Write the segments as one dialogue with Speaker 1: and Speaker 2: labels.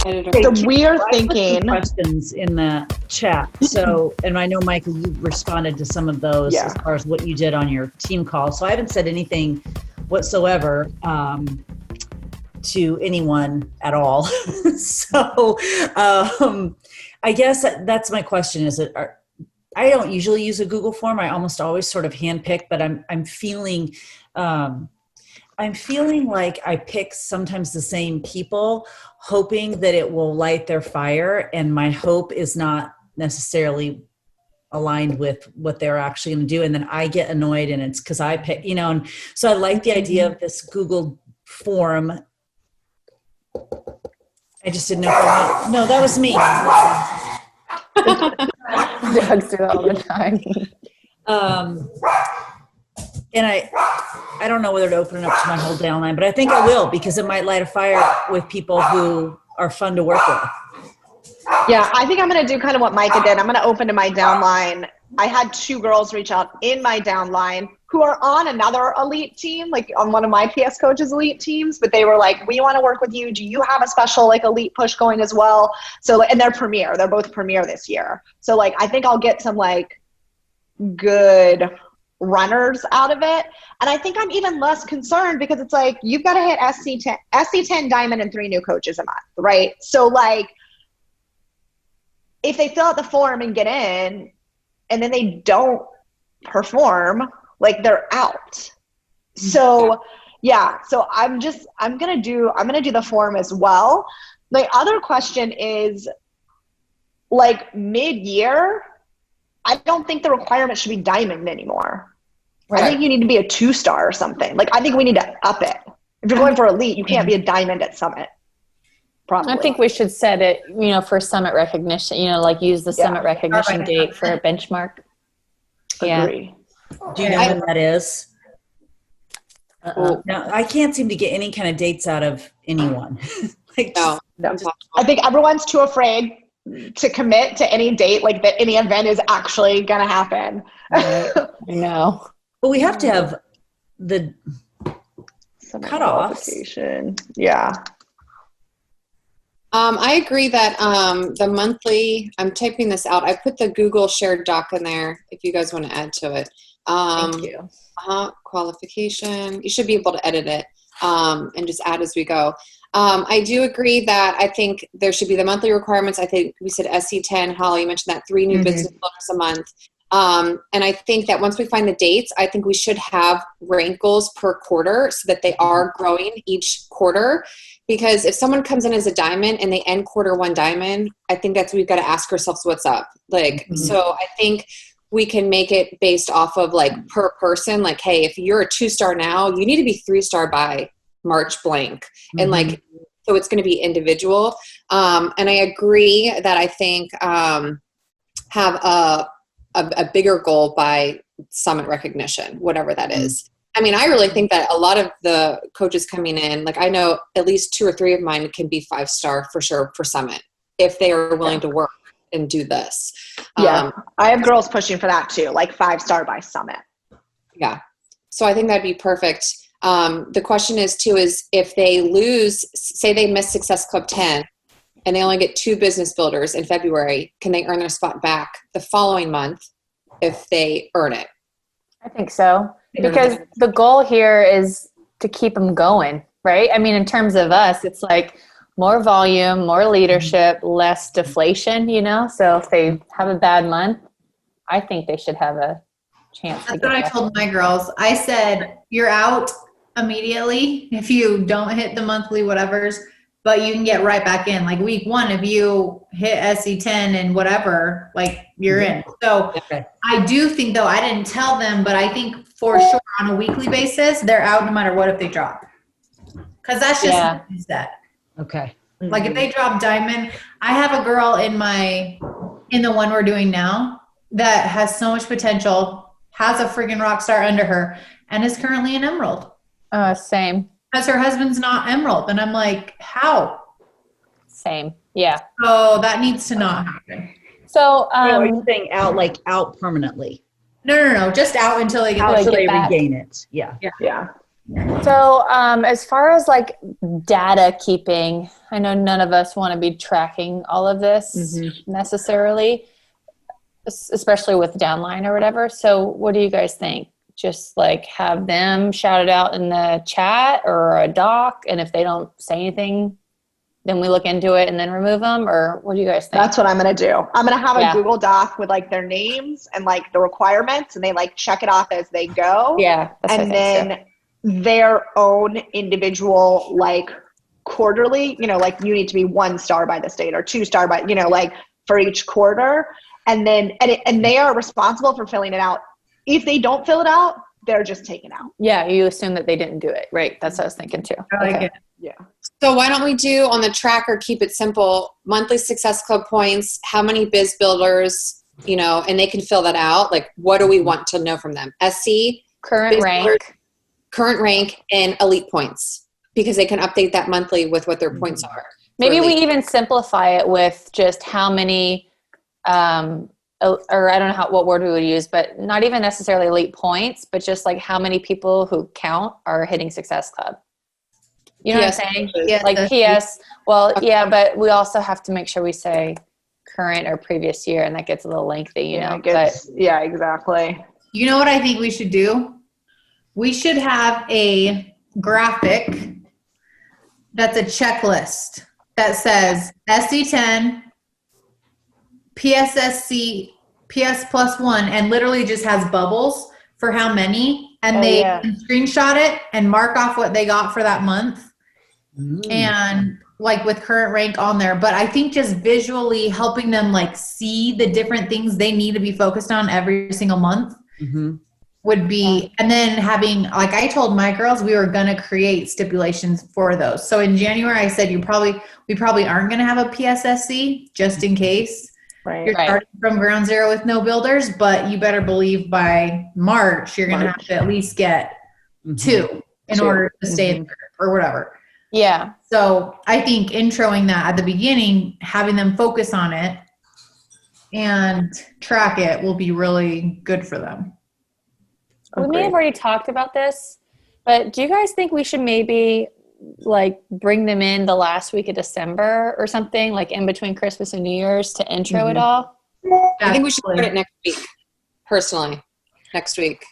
Speaker 1: editor.
Speaker 2: So we are
Speaker 3: I put some
Speaker 2: thinking,
Speaker 3: questions in the chat. So, and I know, Michael, you responded to some of those
Speaker 2: Yeah.
Speaker 3: as far as what you did on your team call. So I haven't said anything whatsoever to anyone at all. So I guess that's my question. Is it? I don't usually use a Google form. I almost always sort of handpick, but I'm feeling like I pick sometimes the same people, hoping that it will light their fire, and my hope is not necessarily aligned with what they're actually going to do, and then I get annoyed, and it's because I pick, and so I like the idea of this Google form. I just didn't know. No, that was me.
Speaker 4: Dogs do that all the time.
Speaker 3: And I don't know whether to open it up to my whole downline, but I think I will, because it might light a fire with people who are fun to work with.
Speaker 2: yeah, I think I'm going to do kind of what Micah did. I'm going to open to my downline. I had 2 girls reach out in my downline who are on another elite team, like on one of my PS coaches elite teams, but they were like, we want to work with you. Do you have a special like elite push going as well? So, and they're premier. They're both premier this year. So like, I think I'll get some like good runners out of it. And I think I'm even less concerned because it's like, you've got to hit SC10 diamond and 3 new coaches a month, right? So like, if they fill out the form and get in and then they don't perform, like they're out. So yeah, so I'm going to do the form as well. The other question is like mid-year, I don't think the requirement should be diamond anymore. Right. I think you need to be a 2-star or something. Like I think we need to up it. If you're going for elite, you can't be a diamond at Summit. Probably.
Speaker 4: I think we should set it, for summit recognition, like use the summit recognition date for a benchmark.
Speaker 2: Agree.
Speaker 3: Do you know when that is? No, I can't seem to get any kind of dates out of anyone.
Speaker 2: No. I think everyone's too afraid to commit to any date, like that any event is actually going to happen.
Speaker 4: I know.
Speaker 3: But we have to have the cutoffs.
Speaker 2: Yeah.
Speaker 1: I agree that the monthly, I'm typing this out. I put the Google shared doc in there if you guys want to add to it.
Speaker 2: Thank you.
Speaker 1: Qualification. You should be able to edit it and just add as we go. I do agree that I think there should be the monthly requirements. I think we said SC10. Holly, you mentioned that 3 new business builders a month. And I think that once we find the dates, I think we should have rank goals per quarter so that they are growing each quarter. Because if someone comes in as a diamond and they end quarter 1 diamond, I think we've got to ask ourselves what's up. So I think we can make it based off of like per person. Like, hey, if you're a 2-star now, you need to be 3-star by March blank. And like, so it's going to be individual. And I agree that I think have a bigger goal by summit recognition, whatever that is. I mean, I really think that a lot of the coaches coming in, like I know at least 2 or 3 of mine can be 5-star for sure for summit if they are willing to work and do this.
Speaker 2: Yeah, I have girls pushing for that too, like 5-star by summit.
Speaker 1: Yeah, so I think that'd be perfect. The question is too, is if they lose, say they miss Success Club 10 and they only get 2 business builders in February, can they earn their spot back the following month if they earn it?
Speaker 4: I think so. Because the goal here is to keep them going, right? I mean, in terms of us, it's like more volume, more leadership, less deflation, So if they have a bad month, I think they should have a chance.
Speaker 5: That's what I told my girls. I said, you're out immediately if you don't hit the monthly whatevers, but you can get right back in. Like week 1, if you hit SC10 and whatever, like you're in. So I do think though, I didn't tell them, but I think for sure on a weekly basis, they're out no matter what if they drop. Cause that's just that.
Speaker 3: Okay.
Speaker 5: Like if they drop diamond, I have a girl in the one we're doing now that has so much potential, has a friggin' rock star under her and is currently an emerald.
Speaker 4: Same.
Speaker 5: Because her husband's not emerald. And I'm like, how?
Speaker 4: Same. Yeah.
Speaker 5: So that needs to not happen.
Speaker 4: So
Speaker 3: are you saying out permanently?
Speaker 5: No. Just out until they get
Speaker 3: until they regain it. Yeah.
Speaker 4: So, as far as like data keeping, I know none of us want to be tracking all of this necessarily, especially with downline or whatever. So, what do you guys think? Just like have them shout it out in the chat or a doc, and if they don't say anything, then we look into it and then remove them, or what do you guys think?
Speaker 2: That's what I'm going to do. I'm going to have a Google Doc with like their names and like the requirements, and they like check it off as they go.
Speaker 4: Yeah.
Speaker 2: And then their own individual, like quarterly, you know, like you need to be 1 star by the state or 2 star by, you know, like for each quarter. And then, and they are responsible for filling it out. If they don't fill it out, they're just taken out.
Speaker 4: Yeah. You assume that they didn't do it. Right. That's what I was thinking too.
Speaker 5: I like it.
Speaker 2: Yeah.
Speaker 1: So why don't we do on the tracker, keep it simple, monthly Success Club points, how many biz builders, you know, and they can fill that out. Like, what do we want to know from them? SC,
Speaker 4: current
Speaker 1: rank, and elite points, because they can update that monthly with what their points are.
Speaker 4: Maybe we even simplify it with just how many, or I don't know what word we would use, but not even necessarily elite points, but just like how many people who count are hitting Success Club. You know what I'm saying?
Speaker 5: Yeah,
Speaker 4: like PS. Well, yeah, but we also have to make sure we say current or previous year, and that gets a little lengthy, you know.
Speaker 2: Yeah, exactly.
Speaker 5: You know what I think we should do? We should have a graphic that's a checklist that says SC10, PSSC, PS +1, and literally just has bubbles for how many, and they can screenshot it and mark off what they got for that month. And like with current rank on there. But I think just visually helping them like see the different things they need to be focused on every single month would be, and then having, like I told my girls, we were going to create stipulations for those. So in January, I said, we probably aren't going to have a PSSC just in case. You're starting from ground zero with no builders, but you better believe by March, you're going to have to at least get 2 in order to stay in or whatever.
Speaker 4: Yeah.
Speaker 5: So I think introing that at the beginning, having them focus on it and track it will be really good for them.
Speaker 4: We may have already talked about this, but do you guys think we should maybe like bring them in the last week of December or something, like in between Christmas and New Year's to intro it all?
Speaker 1: I think we should put it next week, personally, next week,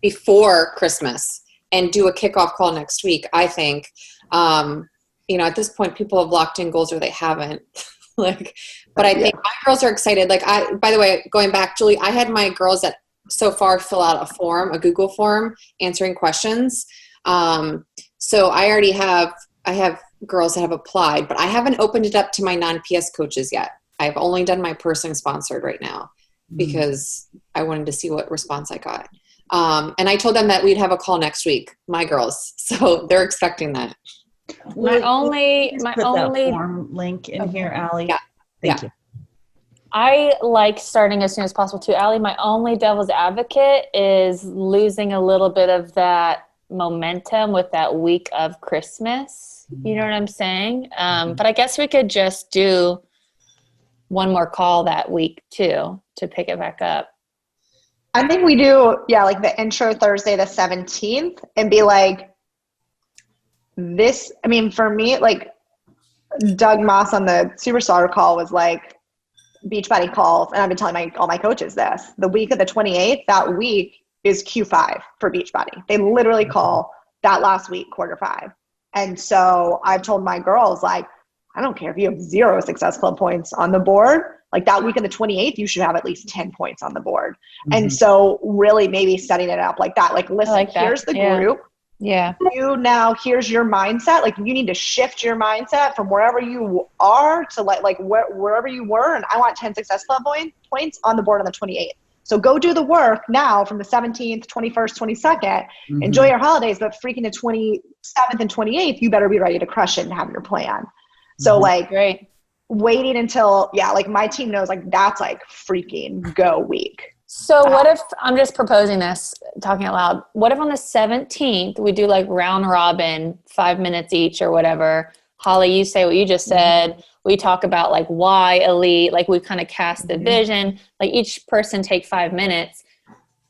Speaker 1: before Christmas, and do a kickoff call next week, I think. You know, at this point, people have locked in goals or they haven't. But I think my girls are excited. By the way, going back, Julie, I had my girls that so far fill out a Google form answering questions. So I already have girls that have applied, but I haven't opened it up to my non-PS coaches yet. I've only done my person sponsored right now because I wanted to see what response I got. And I told them that we'd have a call next week, my girls. So they're expecting that.
Speaker 3: My only form link in here, Allie.
Speaker 1: Yeah.
Speaker 3: Thank you.
Speaker 4: I like starting as soon as possible too. Allie, my only devil's advocate is losing a little bit of that momentum with that week of Christmas. You know what I'm saying? But I guess we could just do one more call that week too to pick it back up.
Speaker 2: I think we do, like the intro Thursday the 17th and be like, this, I mean, for me, like Doug Moss on the Superstar call was like, Beachbody calls, and I've been telling all my coaches this, the week of the 28th, that week is Q5 for Beachbody. They literally call that last week, Q5. And so I've told my girls, like, I don't care if you have 0 Success Club points on the board, like that week of the 28th, you should have at least 10 points on the board. And so really maybe setting it up like that, like, listen, here's the group.
Speaker 4: Yeah.
Speaker 2: Here's your mindset. Like, you need to shift your mindset from wherever you are to wherever you were. And I want 10 Success Club points on the board on the 28th. So go do the work now from the 17th, 21st, 22nd. Enjoy your holidays, but freaking the 27th and 28th, you better be ready to crush it and have your plan. So
Speaker 4: great.
Speaker 2: Waiting until, like my team knows, like that's like freaking go week.
Speaker 4: So what if, I'm just proposing this, talking out loud, what if on the 17th we do like round robin, 5 minutes each or whatever? Holly, you say what you just said. We talk about like why elite, like we kind of cast the vision, like each person take 5 minutes.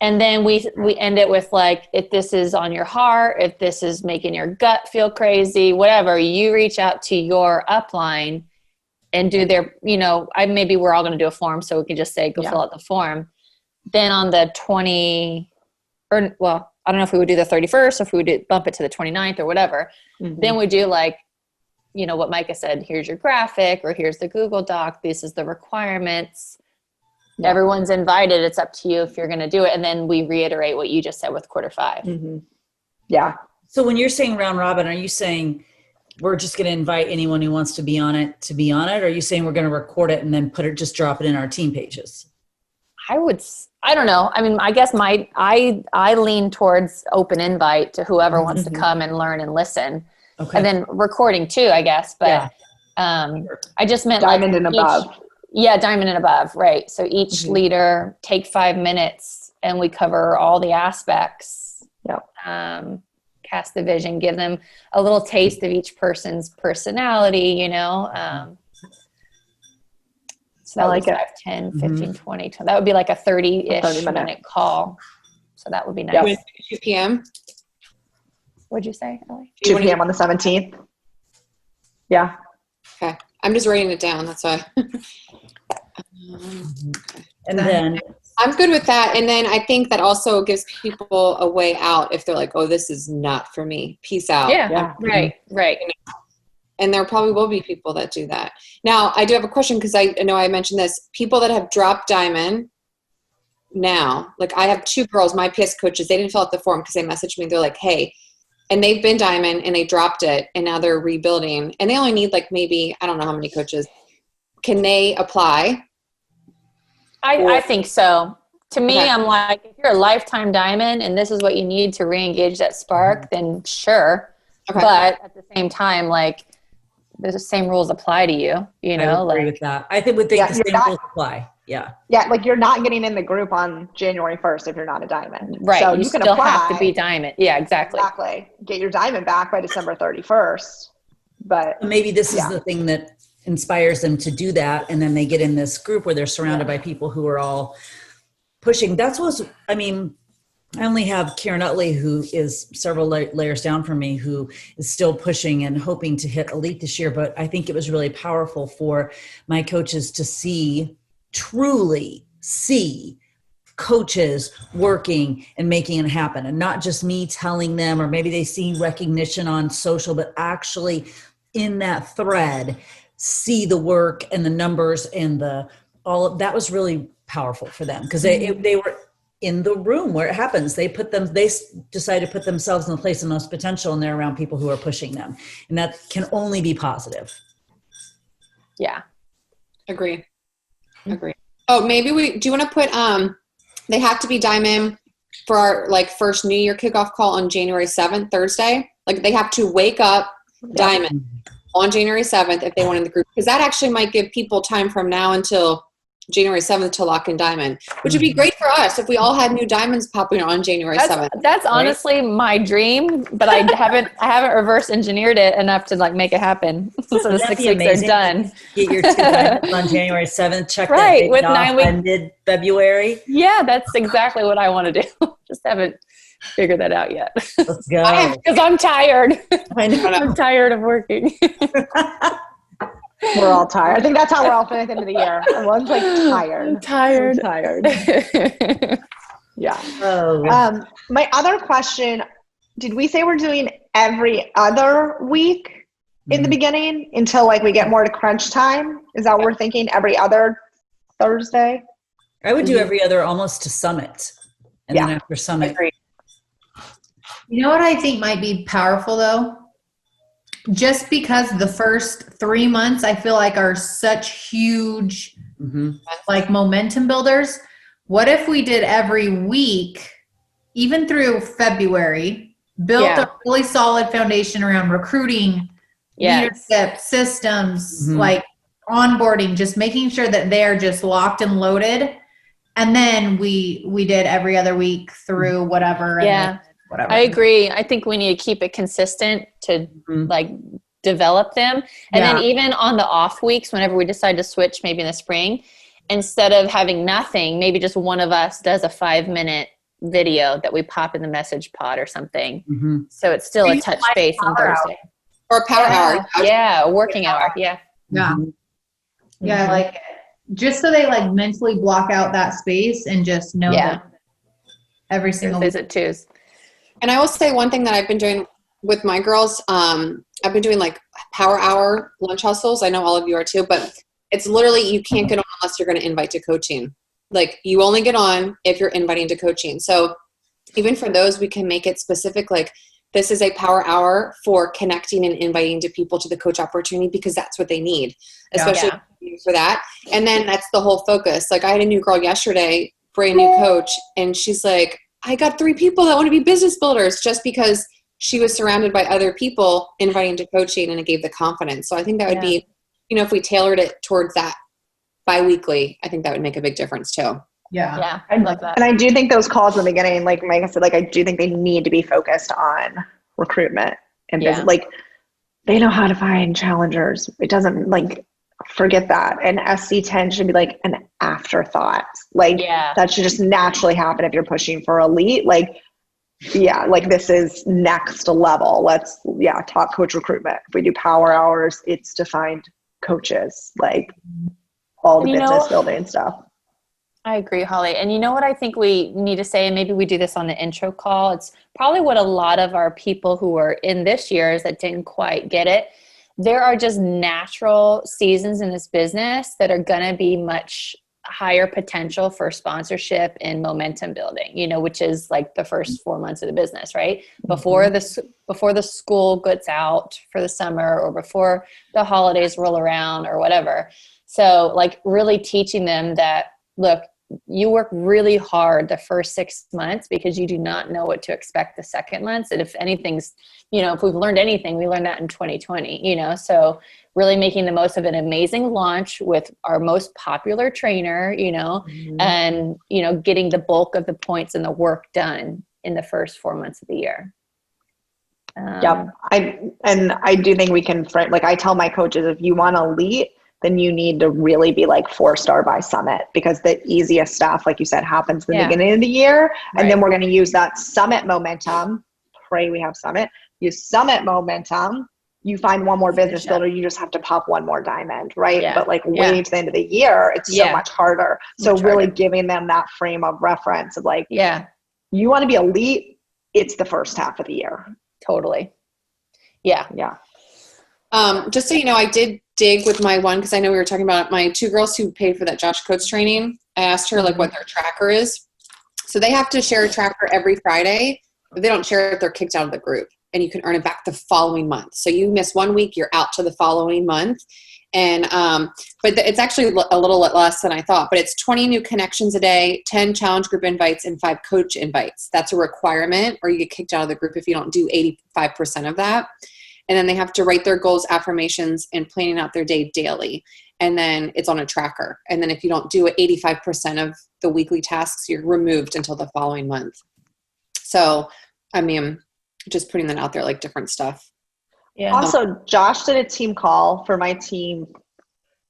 Speaker 4: And then we end it with like, if this is on your heart, if this is making your gut feel crazy, whatever, you reach out to your upline and do their, maybe we're all going to do a form, so we can just say, go fill out the form. Then on the I don't know if we would do the 31st or if we would bump it to the 29th or whatever. Mm-hmm. Then we do like, what Micah said, here's your graphic or here's the Google Doc. This is the requirements. Yeah. Everyone's invited. It's up to you if you're going to do it. And then we reiterate what you just said with quarter 5.
Speaker 2: Mm-hmm. Yeah.
Speaker 3: So when you're saying round robin, are you saying we're just going to invite anyone who wants to be on it? Or are you saying we're going to record it and then just drop it in our team pages?
Speaker 4: I don't know. I mean, I guess I lean towards open invite to whoever wants to come and learn and listen. Okay. And then recording too, I guess. But I just meant
Speaker 2: diamond and above.
Speaker 4: Yeah, diamond and above, right. So each leader take 5 minutes and we cover all the aspects.
Speaker 2: Yep.
Speaker 4: Cast the vision, give them a little taste of each person's personality, So that I like would be 5, 10, 15, 20. That would be like a 30-ish minute call. So that would be nice.
Speaker 1: 2 p.m.
Speaker 4: What'd you say, Ellie?
Speaker 2: 2 p.m. on the 17th. Yeah.
Speaker 1: Okay. I'm just writing it down. That's why.
Speaker 3: And then
Speaker 1: I'm good with that. And then I think that also gives people a way out if they're like, oh, this is not for me. Peace out.
Speaker 4: Yeah. Right.
Speaker 1: And there probably will be people that do that. Now, I do have a question because I know I mentioned this. People that have dropped diamond now, like I have 2 girls, my PS coaches, they didn't fill out the form because they messaged me. They're like, hey, and they've been diamond and they dropped it and now they're rebuilding. And they only need like maybe, I don't know how many coaches. Can they apply?
Speaker 4: I think so. To me, I'm like, if you're a lifetime diamond and this is what you need to re-engage that spark, then sure. Okay. But at the same time, like, the same rules apply to you,
Speaker 3: I agree with that. I think the same rules apply. Yeah.
Speaker 2: Yeah, like you're not getting in the group on January 1st if you're not a diamond.
Speaker 4: Right. So you can still have to be diamond. Yeah, exactly.
Speaker 2: Exactly. Get your diamond back by December 31st. But
Speaker 3: maybe this is the thing that inspires them to do that. And then they get in this group where they're surrounded by people who are all pushing. I only have Karen Utley, who is several layers down from me, who is still pushing and hoping to hit elite this year. But I think it was really powerful for my coaches to truly see coaches working and making it happen. And not just me telling them, or maybe they see recognition on social, but actually in that thread, see the work and the numbers and all of that was really powerful for them because they were in the room where it happens. They decide to put themselves in the place of most potential, and they're around people who are pushing them. And that can only be positive.
Speaker 4: Yeah.
Speaker 1: Agree. Oh, maybe do you want to put, they have to be diamond for our like first New Year kickoff call on January 7th, Thursday. Like they have to wake up diamond on January 7th if they want in the group. Because that actually might give people time from now until January 7th to lock in diamond, which would be great for us if we all had new diamonds popping on January 7th.
Speaker 4: That's honestly my dream, but I haven't reverse engineered it enough to like make it happen. So the 6 weeks are done.
Speaker 3: Get your 2 diamonds on January 7th. Check
Speaker 4: right with 9 weeks
Speaker 3: mid-February.
Speaker 4: Yeah, that's exactly what I want to do. Just haven't figured that out yet.
Speaker 3: Let's go.
Speaker 4: Because I'm tired.
Speaker 3: I know.
Speaker 4: I'm tired of working.
Speaker 2: We're all tired. I think that's how we're all feeling at the end of the year. Everyone's like tired.
Speaker 4: I'm tired.
Speaker 2: So tired. Yeah.
Speaker 3: Oh.
Speaker 2: My other question, did we say we're doing every other week in the beginning until like we get more to crunch time? Is that what we're thinking? Every other Thursday?
Speaker 3: I would do every other almost to Summit. And then after Summit.
Speaker 5: You know what I think might be powerful though? Just because the first 3 months I feel like are such huge like momentum builders. What if we did every week, even through February, built a really solid foundation around recruiting, leadership, systems, like onboarding, just making sure that they're just locked and loaded. And then we did every other week through whatever.
Speaker 4: Yeah.
Speaker 5: Whatever.
Speaker 4: I agree. I think we need to keep it consistent to like develop them. And then even on the off weeks, whenever we decide to switch, maybe in the spring, instead of having nothing, maybe just one of us does a 5-minute video that we pop in the message pod or something.
Speaker 3: Mm-hmm.
Speaker 4: So it's still a touch base on Thursday.
Speaker 1: Or a power hour.
Speaker 4: Yeah, a working hour. Yeah.
Speaker 5: Yeah.
Speaker 3: Mm-hmm.
Speaker 5: Yeah.
Speaker 4: Mhm.
Speaker 5: Like just so they like mentally block out that space and just know that every single
Speaker 4: Thursdays at 2s.
Speaker 1: And I will say one thing that I've been doing with my girls, I've been doing like power hour lunch hustles. I know all of you are too, but it's literally, you can't get on unless you're going to invite to coaching. Like you only get on if you're inviting to coaching. So even for those, we can make it specific. Like this is a power hour for connecting and inviting to people to the coach opportunity because that's what they need, especially for that. And then that's the whole focus. Like I had a new girl yesterday, brand new coach, and she's like, I got 3 people that want to be business builders, just because she was surrounded by other people inviting to coaching, and it gave the confidence. So I think that would be, if we tailored it towards that bi-weekly, I think that would make a big difference too.
Speaker 4: Yeah. I love that.
Speaker 2: And I do think those calls in the beginning, like Micah said, like I do think they need to be focused on recruitment and business. Like they know how to find challengers. It doesn't like forget that. And SC10 should be like an afterthought. Like that should just naturally happen if you're pushing for elite. Like, like this is next level. Let's top coach recruitment. If we do power hours, it's to find coaches, like all the business building stuff.
Speaker 4: I agree, Holly. And you know what I think we need to say, and maybe we do this on the intro call, it's probably what a lot of our people who are in this year's that didn't quite get it. There are just natural seasons in this business that are going to be much higher potential for sponsorship and momentum building, which is like the first 4 months of the business, right? Before the school gets out for the summer or before the holidays roll around or whatever. So like really teaching them that, look, you work really hard the first 6 months because you do not know what to expect the second months. And if anything's, if we've learned anything, we learned that in 2020, so really making the most of an amazing launch with our most popular trainer, and, getting the bulk of the points and the work done in the first 4 months of the year.
Speaker 2: I do think we can frame, like I tell my coaches, if you want elite, then you need to really be like 4-star by summit, because the easiest stuff, like you said, happens in the beginning of the year. And then we're going to use that summit momentum. Pray we have summit. Use summit momentum. You find one more business builder, you just have to pop one more diamond, right? But like way to the end of the year, it's so much harder. So really giving them that frame of reference of like, you want to be elite, it's the first half of the year.
Speaker 4: Totally. Yeah.
Speaker 1: Just so you know, I did dig with my one, because I know we were talking about my 2 girls who paid for that Josh Coates training. I asked her like what their tracker is. So they have to share a tracker every Friday. If they don't share it, they're kicked out of the group, and you can earn it back the following month. So you miss 1 week, you're out to the following month. And, but it's actually a little less than I thought, but it's 20 new connections a day, 10 challenge group invites, and 5 coach invites. That's a requirement, or you get kicked out of the group if you don't do 85% of that. And then they have to write their goals, affirmations, and planning out their day daily. And then it's on a tracker. And then if you don't do it 85% of the weekly tasks, you're removed until the following month. So, I mean, just putting that out there, like different stuff.
Speaker 2: Yeah. Also, Josh did a team call for my team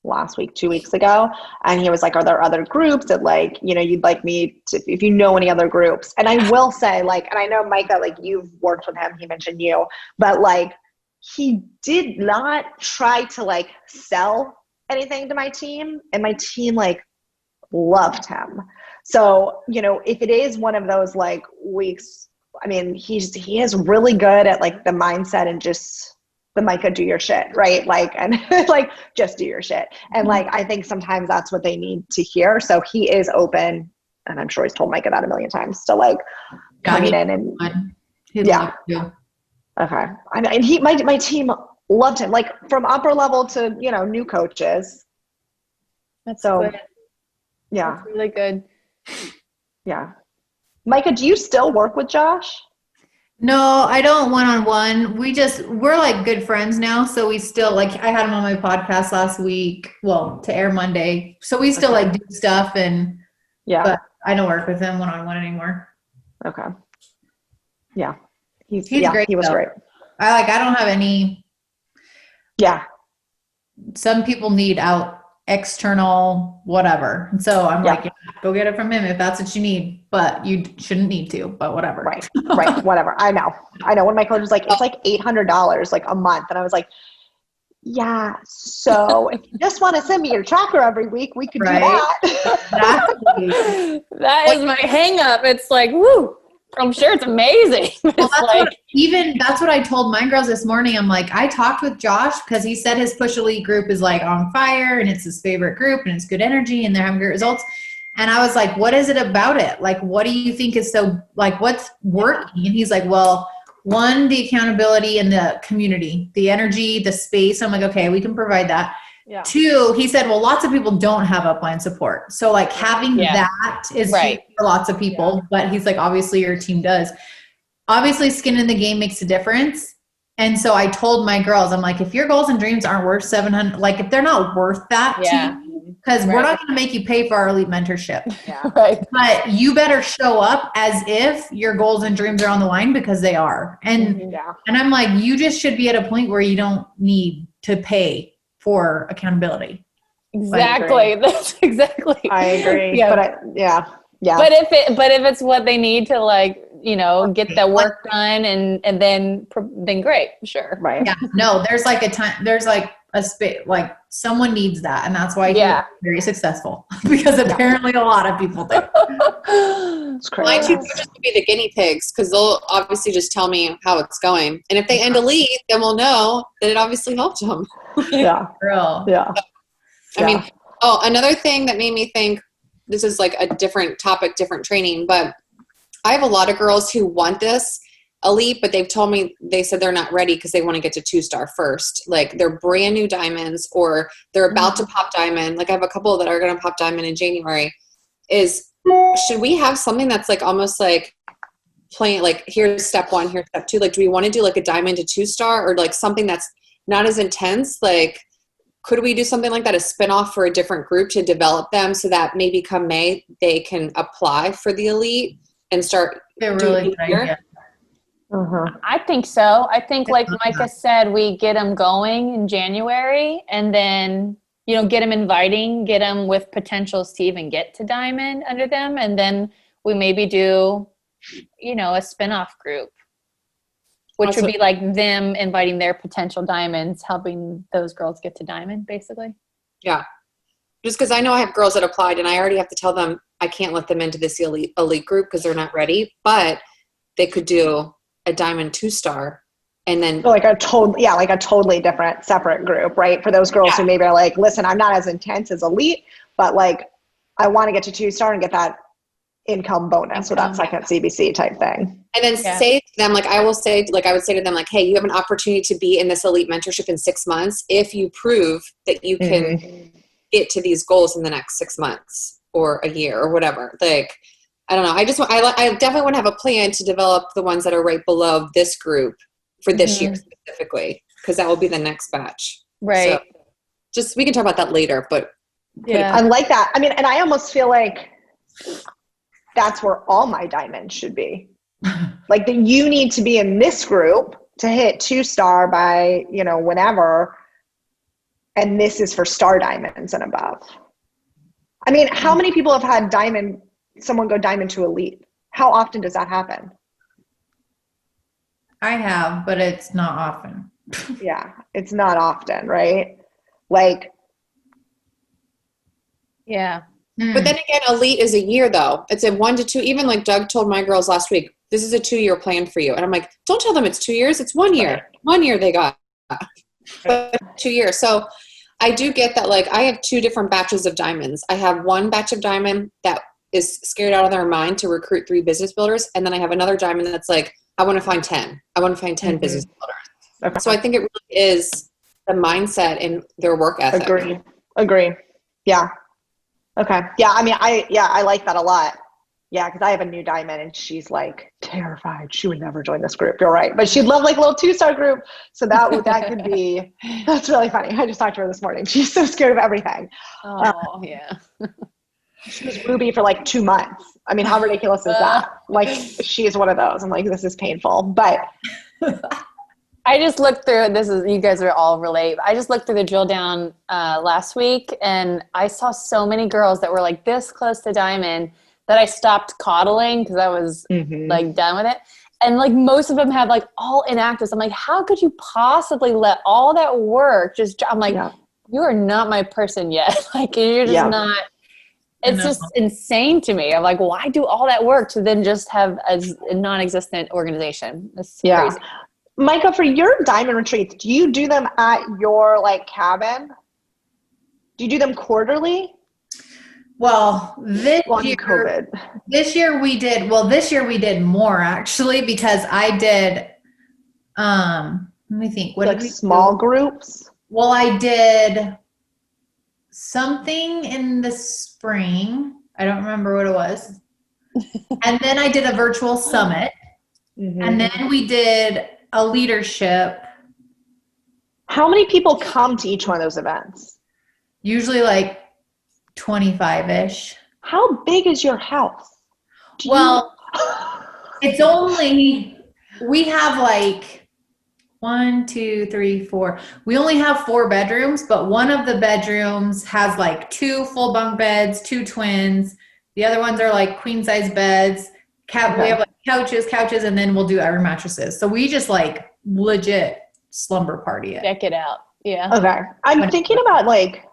Speaker 2: last week, 2 weeks ago. And he was like, are there other groups that like, you'd like me to, if you know any other groups? And I will say like, and I know Micah, like you've worked with him, he mentioned you, but like, he did not try to like sell anything to my team, and my team like loved him. So, if it is one of those like weeks, I mean, he is really good at like the mindset and just the Micah, do your shit, right? Like, and like, just do your shit. And like, I think sometimes that's what they need to hear. So he is open, and I'm sure he's told Micah that a million times, to like coming in and Okay. And my team loved him, like from upper level to, new coaches.
Speaker 4: That's
Speaker 2: so
Speaker 4: good.
Speaker 2: Yeah.
Speaker 4: That's really good.
Speaker 2: Yeah. Micah, do you still work with Josh?
Speaker 5: No, I don't one-on-one. We're like good friends now. So we still like, I had him on my podcast last week, well, to air Monday. So we still like do stuff but I don't work with him one-on-one anymore.
Speaker 2: Okay. Yeah. He's
Speaker 5: great.
Speaker 2: He was great.
Speaker 5: I don't have any.
Speaker 2: Yeah.
Speaker 5: Some people need out external whatever. And so I'm like, yeah, go get it from him if that's what you need, but you shouldn't need to, but whatever.
Speaker 2: Right. Whatever. I know. When my coach was like, it's like $800 like a month. And I was like, yeah. So if you just want to send me your tracker every week, we could do that.
Speaker 5: Exactly.
Speaker 4: That is my hang up. It's like, woo, I'm sure it's amazing.
Speaker 5: Well,
Speaker 4: It's like,
Speaker 5: that's what I told my girls this morning. I'm like, I talked with Josh because he said his Push Elite group is like on fire and it's his favorite group and it's good energy and they're having great results. And I was like, what is it about it? Like, what do you think is so, like, what's working? And he's like, well, one, the accountability and the community, the energy, the space. I'm like, okay, we can provide that. Yeah. Two, he said, well, lots of people don't have upline support. So like having that is huge for lots of people, but he's like, obviously your team does. Obviously skin in the game makes a difference. And so I told my girls, I'm like, if your goals and dreams aren't worth 700, like if they're not worth that to you, because we're not going to make you pay for our elite mentorship. But you better show up as if your goals and dreams are on the line because they are. And, and I'm like, you just should be at a point where you don't need to pay for accountability.
Speaker 4: Exactly. That's exactly.
Speaker 2: I agree.
Speaker 4: Yeah.
Speaker 2: But
Speaker 4: But if it's what they need to, like, you know, get the work done and then great. Sure.
Speaker 2: Right.
Speaker 5: Yeah. No, there's like a time, there's like a space, like someone needs that. And that's why he's very successful because apparently a lot of people do.
Speaker 2: It's crazy.
Speaker 1: My two coaches will be the guinea pigs because they'll obviously just tell me how it's going. And if they end a lead, then we'll know that it obviously helped them.
Speaker 5: Real.
Speaker 1: I mean, another thing that made me think, this is like a different topic, different training, but I have a lot of girls who want this elite, but they've told me, they said they're not ready because they want to get to 2-star first. Like they're brand new diamonds or they're about to pop diamond. Like I have a couple that are going to pop diamond in January. Should we have something that's like almost like playing, like here's step 1, here's step 2. Like, do we want to do like a diamond to 2-star or like something that's not as intense? Like, could we do something like that, a spinoff for a different group to develop them so that maybe come May they can apply for the elite and start doing it?
Speaker 4: I think so. I think like Micah said, we get them going in January and then, you know, get them with potentials to even get to diamond under them. And then we maybe do, you know, a spinoff group, which would be like them inviting their potential diamonds, helping those girls get to diamond, basically.
Speaker 1: Yeah. Just because I know I have girls that applied and I already have to tell them I can't let them into this elite group because they're not ready, but they could do a diamond 2-star and then
Speaker 2: like a totally different separate group, right? For those girls who maybe are like, listen, I'm not as intense as elite, but like I want to get to 2-star and get that income bonus or that second CBC type thing.
Speaker 1: And then say to them, like I would say to them, like, hey, you have an opportunity to be in this elite mentorship in 6 months if you prove that you can get to these goals in the next 6 months or a year or whatever. Like, I don't know. I definitely want to have a plan to develop the ones that are right below this group for this year specifically, because that will be the next batch.
Speaker 4: Right.
Speaker 1: So we can talk about that later, but
Speaker 2: I like that. I mean, and I almost feel like that's where all my diamonds should be. Like that you need to be in this group to hit 2-star by, you know, whenever. And this is for star diamonds and above. I mean, how many people have had someone go diamond to elite? How often does that happen?
Speaker 5: I have, but it's not often.
Speaker 2: Yeah, it's not often, right? Like,
Speaker 4: yeah.
Speaker 1: But then again, elite is a year though. It's a 1 to 2. Even like Doug told my girls last week, this is a 2-year plan for you. And I'm like, don't tell them it's 2 years. It's 1 year. 1 year they got. But 2 years. So I do get that. Like I have 2 different batches of diamonds. I have one batch of diamond that is scared out of their mind to recruit 3 business builders. And then I have another diamond that's like, I want to find 10. I want to find 10 business builders. Okay. So I think it really is the mindset and their work ethic.
Speaker 2: Agree. Yeah. Okay. Yeah. I mean, I like that a lot. Yeah. Cause I have a new diamond and she's like terrified. She would never join this group. You're right. But she'd love like a little 2-star group. So that could be, that's really funny. I just talked to her this morning. She's so scared of everything.
Speaker 4: Oh yeah.
Speaker 2: She was Ruby for like 2 months. I mean, how ridiculous is that? Like she is one of those. I'm like, this is painful, but
Speaker 4: I just looked through, you guys are all relate. I just looked through the drill down last week, and I saw so many girls that were like this close to diamond that I stopped coddling because I was like done with it. And like most of them have like all inactives. I'm like, how could you possibly let all that work just, I'm like, you are not my person yet. Like you're just not, it's just insane to me. I'm like, why do all that work to then just have a non-existent organization? It's crazy.
Speaker 2: Micah, for your diamond retreats, do you do them at your like cabin? Do you do them quarterly?
Speaker 5: Well, this year we did more actually, because I did, let me think. What
Speaker 2: like
Speaker 5: did we
Speaker 2: small
Speaker 5: do?
Speaker 2: Groups?
Speaker 5: Well, I did something in the spring. I don't remember what it was. And then I did a virtual summit. And then we did a leadership.
Speaker 2: How many people come to each one of those events?
Speaker 5: Usually like 25-ish.
Speaker 2: How big is your house?
Speaker 5: It's only, we have like 1, 2, 3, 4. We only have 4 bedrooms, but one of the bedrooms has like 2 full bunk beds, 2 twins. The other ones are like queen size beds. We have like couches, and then we'll do every mattresses. So we just like legit slumber party it.
Speaker 4: Check it out. Yeah.
Speaker 2: Okay. I'm thinking about like,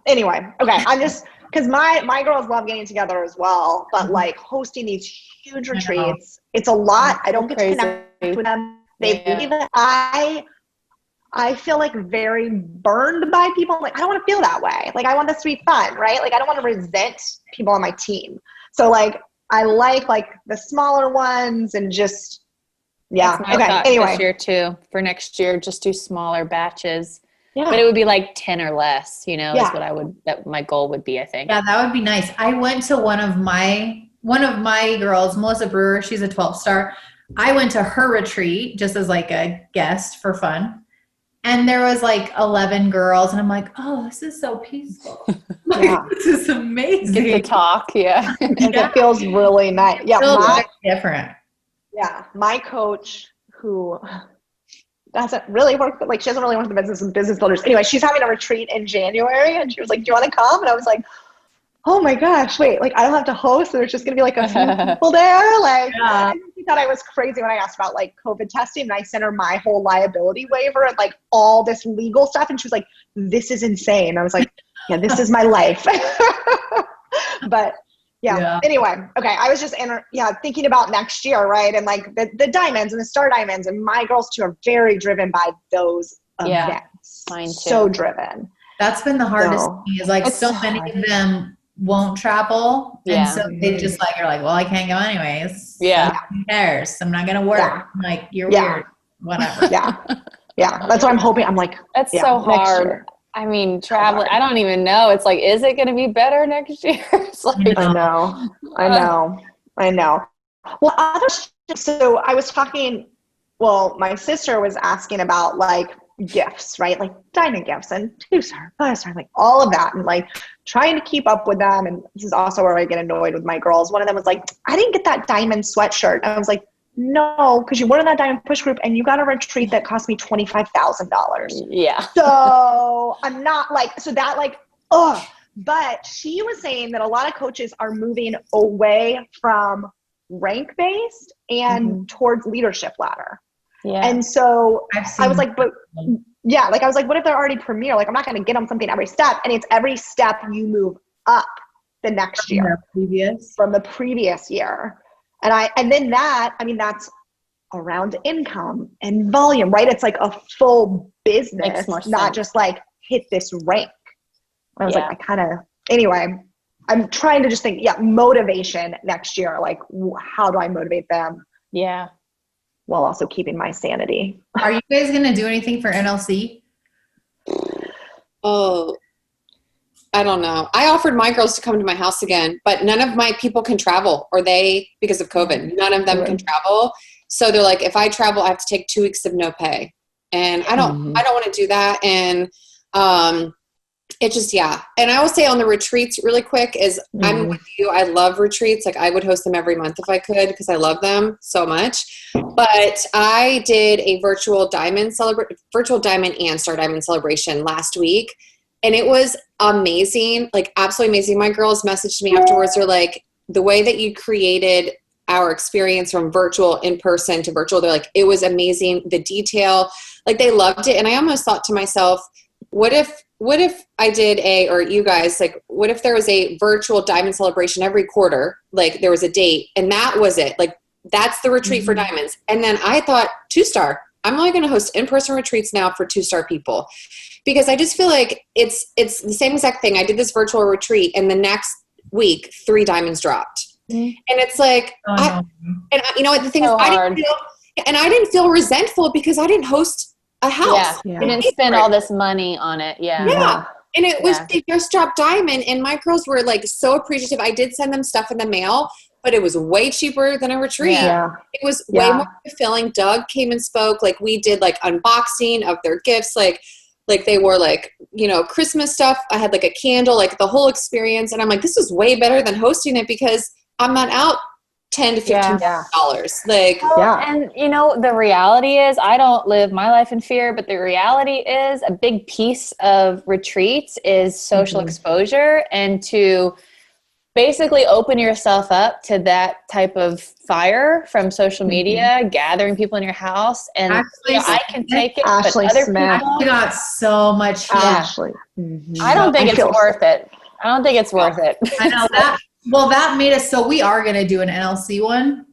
Speaker 2: Anyway, okay. I'm just, because my girls love getting together as well, but like hosting these huge retreats, it's a lot. I don't get to connect with them. I feel like very burned by people. Like, I don't want to feel that way. Like, I want this to be fun, right? Like, I don't want to resent people on my team. So like, I like the smaller ones and just, okay. Anyway.
Speaker 4: This year too, for next year, just do smaller batches.
Speaker 2: Yeah.
Speaker 4: But it would be like 10 or less, is what my goal would be, I think.
Speaker 5: Yeah, that would be nice. I went to one of my girls, Melissa Brewer, she's a 12-star. I went to her retreat just as like a guest for fun. And there was like 11 girls, and I'm like, oh, this is so peaceful. This is amazing.
Speaker 4: Get to talk,
Speaker 2: It feels really nice. Yeah,
Speaker 5: different.
Speaker 2: Yeah, my coach who doesn't really work, but like she doesn't really work with business builders. Anyway, she's having a retreat in January, and she was like, "Do you want to come?" And I was like, "Oh my gosh, wait! Like I don't have to host. So there's just gonna be like a few people there." Like, I think she thought I was crazy when I asked about like COVID testing, and I sent her my whole liability waiver and like all this legal stuff, and she was like, "This is insane." I was like, "Yeah, this is my life." But anyway, okay. I was just thinking about next year, right? And like the diamonds and the star diamonds, and my girls too are very driven by those events.
Speaker 4: Mine too.
Speaker 2: So driven.
Speaker 5: That's been the hardest thing, is like so many of them won't travel. And so they just like are like, well, I can't go anyways.
Speaker 4: Yeah.
Speaker 5: So who cares? I'm not gonna work. I'm like, you're weird. Whatever.
Speaker 2: Yeah. That's what I'm hoping. I'm like,
Speaker 4: that's so hard. Year. I mean, traveling, I don't even know. It's like, is it going to be better next year? It's like,
Speaker 2: I know. Well, so I was talking, my sister was asking about like gifts, right? Like diamond gifts and 2-star, 5-star, like all of that. And like trying to keep up with them. And this is also where I get annoyed with my girls. One of them was like, I didn't get that diamond sweatshirt. And I was like, no, because you weren't in that diamond push group and you got a retreat that cost me $25,000.
Speaker 4: Yeah.
Speaker 2: So I'm not like, so that like, but she was saying that a lot of coaches are moving away from rank-based and towards leadership ladder.
Speaker 4: Yeah.
Speaker 2: And so I was like, I was like, what if they're already premier? Like, I'm not going to get them something every step. And it's every step you move up the next year from the previous year. And then that's around income and volume, right? It's like a full business, not just like hit this rank. I was like, anyway, I'm trying to just think, motivation next year. Like, how do I motivate them?
Speaker 4: Yeah.
Speaker 2: While also keeping my sanity.
Speaker 5: Are you guys going to do anything for NLC?
Speaker 1: Oh, I don't know. I offered my girls to come to my house again, but none of my people can travel, because of COVID, none of them can travel. So they're like, if I travel, I have to take 2 weeks of no pay. And I don't want to do that. And it just, yeah. And I will say on the retreats really quick is I'm with you. I love retreats. Like I would host them every month if I could, because I love them so much. But I did a virtual diamond and star diamond celebration last week. And it was amazing, like absolutely amazing. My girls messaged me afterwards. They're like, the way that you created our experience from virtual in person to virtual, they're like, it was amazing. The detail, like they loved it. And I almost thought to myself, what if I did or you guys, like, what if there was a virtual diamond celebration every quarter? Like there was a date and that was it. Like that's the retreat for diamonds. And then I thought 2-star, I'm only going to host in-person retreats now for 2-star people, because I just feel like it's the same exact thing. I did this virtual retreat and the next week, 3 diamonds dropped. And it's like, you know what the thing
Speaker 4: so
Speaker 1: is, I didn't feel resentful because I didn't host a house.
Speaker 4: You didn't spend all this money on it.
Speaker 1: Yeah. And it was, they just dropped diamond and my girls were like so appreciative. I did send them stuff in the mail, but it was way cheaper than a retreat. It was way more fulfilling. Doug came and spoke. Like we did like unboxing of their gifts. Like they wore like, you know, Christmas stuff. I had like a candle, like the whole experience. And I'm like, this is way better than hosting it because I'm not out $10 to $15. Like,
Speaker 4: and you know, the reality is I don't live my life in fear, but the reality is a big piece of retreats is social exposure and to basically open yourself up to that type of fire from social media, gathering people in your house. And you know, I can take it, but other people
Speaker 5: got so much heat.
Speaker 4: I don't think it's worth it. I don't think it's worth it.
Speaker 5: I know that. Well, that made us, so we are going to do an NLC one,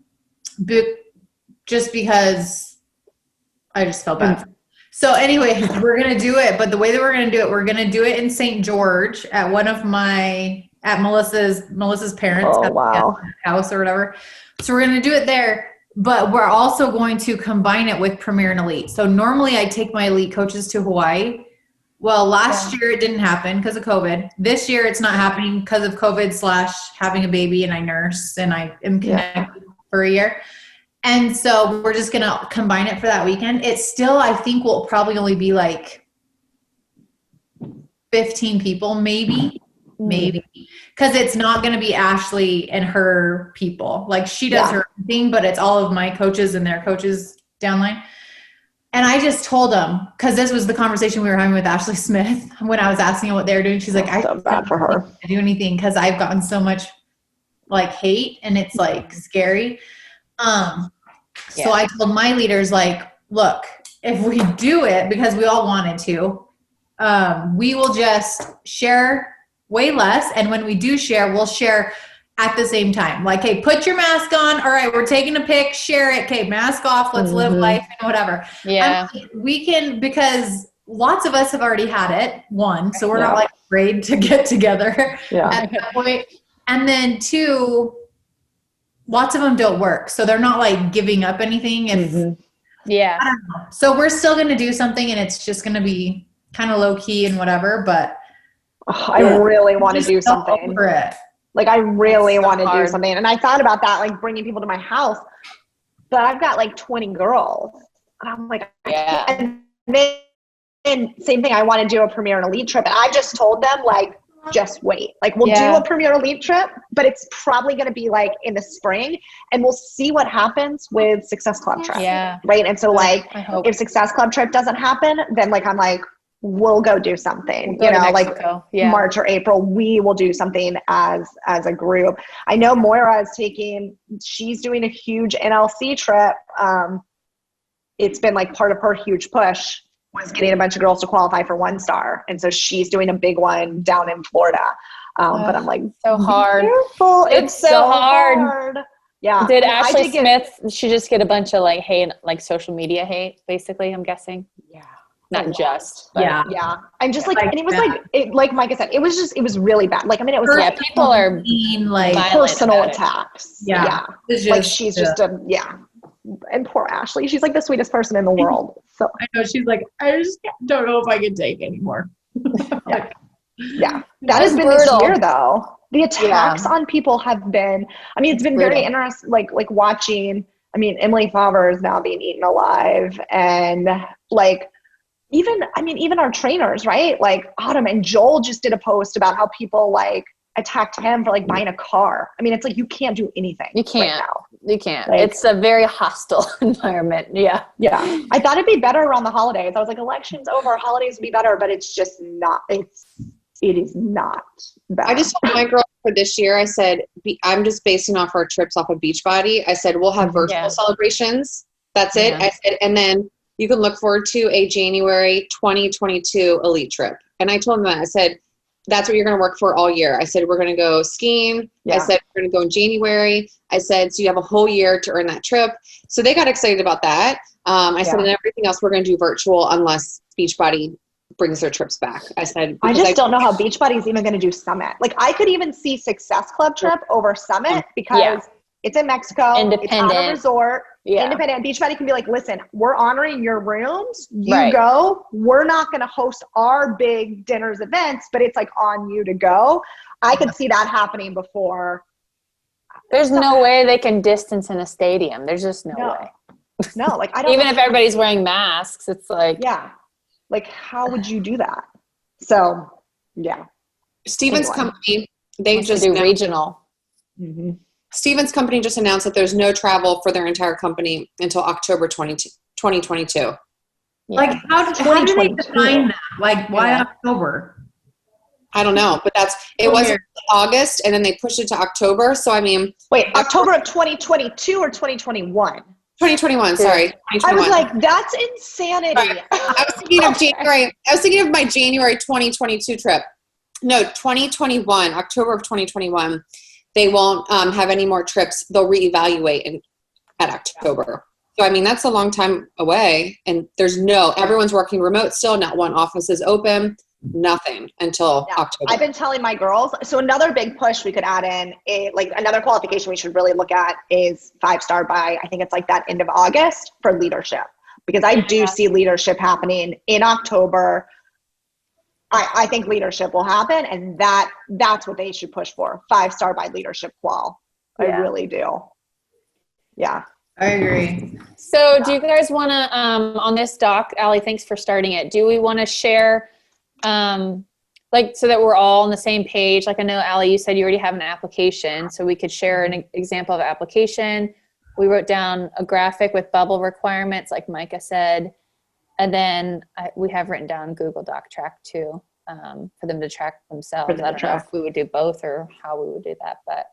Speaker 5: but just because I just felt bad. So anyway, we're going to do it, but the way that we're going to do it, we're going to do it in St. George at Melissa's parents' house or whatever. So we're going to do it there, but we're also going to combine it with Premier and Elite. So normally I take my Elite coaches to Hawaii. Well, last year it didn't happen because of COVID. This year it's not happening because of COVID / having a baby, and I nurse and I am connected for a year. And so we're just going to combine it for that weekend. It still, I think, will probably only be like 15 people, maybe. Because it's not going to be Ashley and her people. Like she does her thing, but it's all of my coaches and their coaches downline. And I just told them, because this was the conversation we were having with Ashley Smith when I was asking her what they were doing. She's like, I don't bad for her to do anything because I've gotten so much like hate and it's like scary. So I told my leaders, like, look, if we do it, because we all wanted to, we will just share way less. And when we do share, we'll share at the same time. Like, hey, put your mask on. All right, we're taking a pic, share it. Okay, mask off. Let's live life and whatever.
Speaker 4: Yeah.
Speaker 5: We can, because lots of us have already had it, 1, so we're not like afraid to get together at that point. And then 2, lots of them don't work. So they're not like giving up anything. If, I don't know. So we're still going to do something and it's just going to be kind of low key and whatever, but
Speaker 2: I really want to do something.
Speaker 5: Over it.
Speaker 2: Like I really want to do something. And I thought about that, like bringing people to my house, but I've got like 20 girls. And I'm like, and then same thing, I want to do a Premier and Elite trip. And I just told them, like, just wait. Like we'll do a Premier Elite trip, but it's probably going to be like in the spring and we'll see what happens with Success Club trip. Right. And so like, if Success Club trip doesn't happen, then like, I'm like, we'll go do something, you know, like March or April, we will do something as a group. I know Moira is she's doing a huge NLC trip. It's been like part of her huge push was getting a bunch of girls to qualify for 1-star. And so she's doing a big one down in Florida. But I'm like,
Speaker 4: so hard.
Speaker 2: Careful. It's so hard. Yeah.
Speaker 4: Did Ashley Smith, she just get a bunch of like hate, like social media hate, basically, I'm guessing? Yeah. Not just. But
Speaker 2: yeah. I'm just like, and it was like Micah said, it was really bad. Like, I mean, it was
Speaker 4: people are
Speaker 5: being like
Speaker 2: personal attacks.
Speaker 5: Yeah.
Speaker 2: Like she's just and poor Ashley, she's like the sweetest person in the world. So
Speaker 5: I know, she's like, I just don't know if I can take anymore.
Speaker 2: That has been brutal. This year though. The attacks on people have been, I mean, it's been very interesting, like watching, I mean, Emily Favre is now being eaten alive and like even our trainers, right? Like Autumn and Joel just did a post about how people like attacked him for like buying a car. I mean, it's like, you can't do anything.
Speaker 4: You can't.
Speaker 2: Right now.
Speaker 4: You can't.
Speaker 2: Like,
Speaker 4: it's a very hostile environment. Yeah.
Speaker 2: Yeah. I thought it'd be better around the holidays. I was like, election's over, holidays would be better, but it's just not. It is not bad.
Speaker 1: I just told my girl for this year, I said, I'm just basing off our trips off of Beachbody. I said, we'll have virtual celebrations. That's it. I said, and then you can look forward to a January 2022 elite trip. And I told them that. I said, that's what you're going to work for all year. I said, we're going to go skiing. I said, we're going to go in January. I said, so you have a whole year to earn that trip. So they got excited about that. I said, and everything else we're going to do virtual unless Beachbody brings their trips back. I said,
Speaker 2: I just don't know how Beachbody is even going to do Summit. Like I could even see Success Club trip over Summit because it's in Mexico.
Speaker 4: Independent.
Speaker 2: It's on a resort. Independent. Beachbody can be like, listen, we're honoring your rooms. You go. We're not going to host our big dinners events, but it's like on you to go. I could see that happening before.
Speaker 4: There's no way they can distance in a stadium. There's just no way.
Speaker 2: No, like I don't
Speaker 4: even
Speaker 2: know
Speaker 4: if everybody's wearing masks, it's like
Speaker 2: like how would you do that? So
Speaker 1: Steven's company, they just
Speaker 4: do regional.
Speaker 1: Steven's company just announced that there's no travel for their entire company until October 2022.
Speaker 5: Like how do they define that? Like why October?
Speaker 1: I don't know, but it wasn't August and then they pushed it to October. So I mean,
Speaker 2: wait, October of 2022 or 2021?
Speaker 1: 2021, sorry. 2021.
Speaker 2: I was like, that's insanity.
Speaker 1: Right. I was thinking of January. I was thinking of my January 2022 trip. No, 2021, October of 2021. They won't have any more trips. They'll reevaluate at October. So, I mean, that's a long time away. And everyone's working remote still. Not one office is open. Nothing until October.
Speaker 2: I've been telling my girls. So another big push we could add in, another qualification we should really look at is 5-star by, I think it's like that end of August for leadership. Because I do see leadership happening in October. I think leadership will happen, and that's what they should push for. 5-star by leadership qual. I really do. Yeah.
Speaker 5: I agree.
Speaker 4: So do you guys want to, on this doc, Allie, thanks for starting it. Do we want to share, so that we're all on the same page? Like I know, Allie, you said you already have an application, so we could share an example of application. We wrote down a graphic with bubble requirements, like Micah said. And then we have written down Google Doc track too, for them to track themselves. I don't know if we would do both or how we would do that, but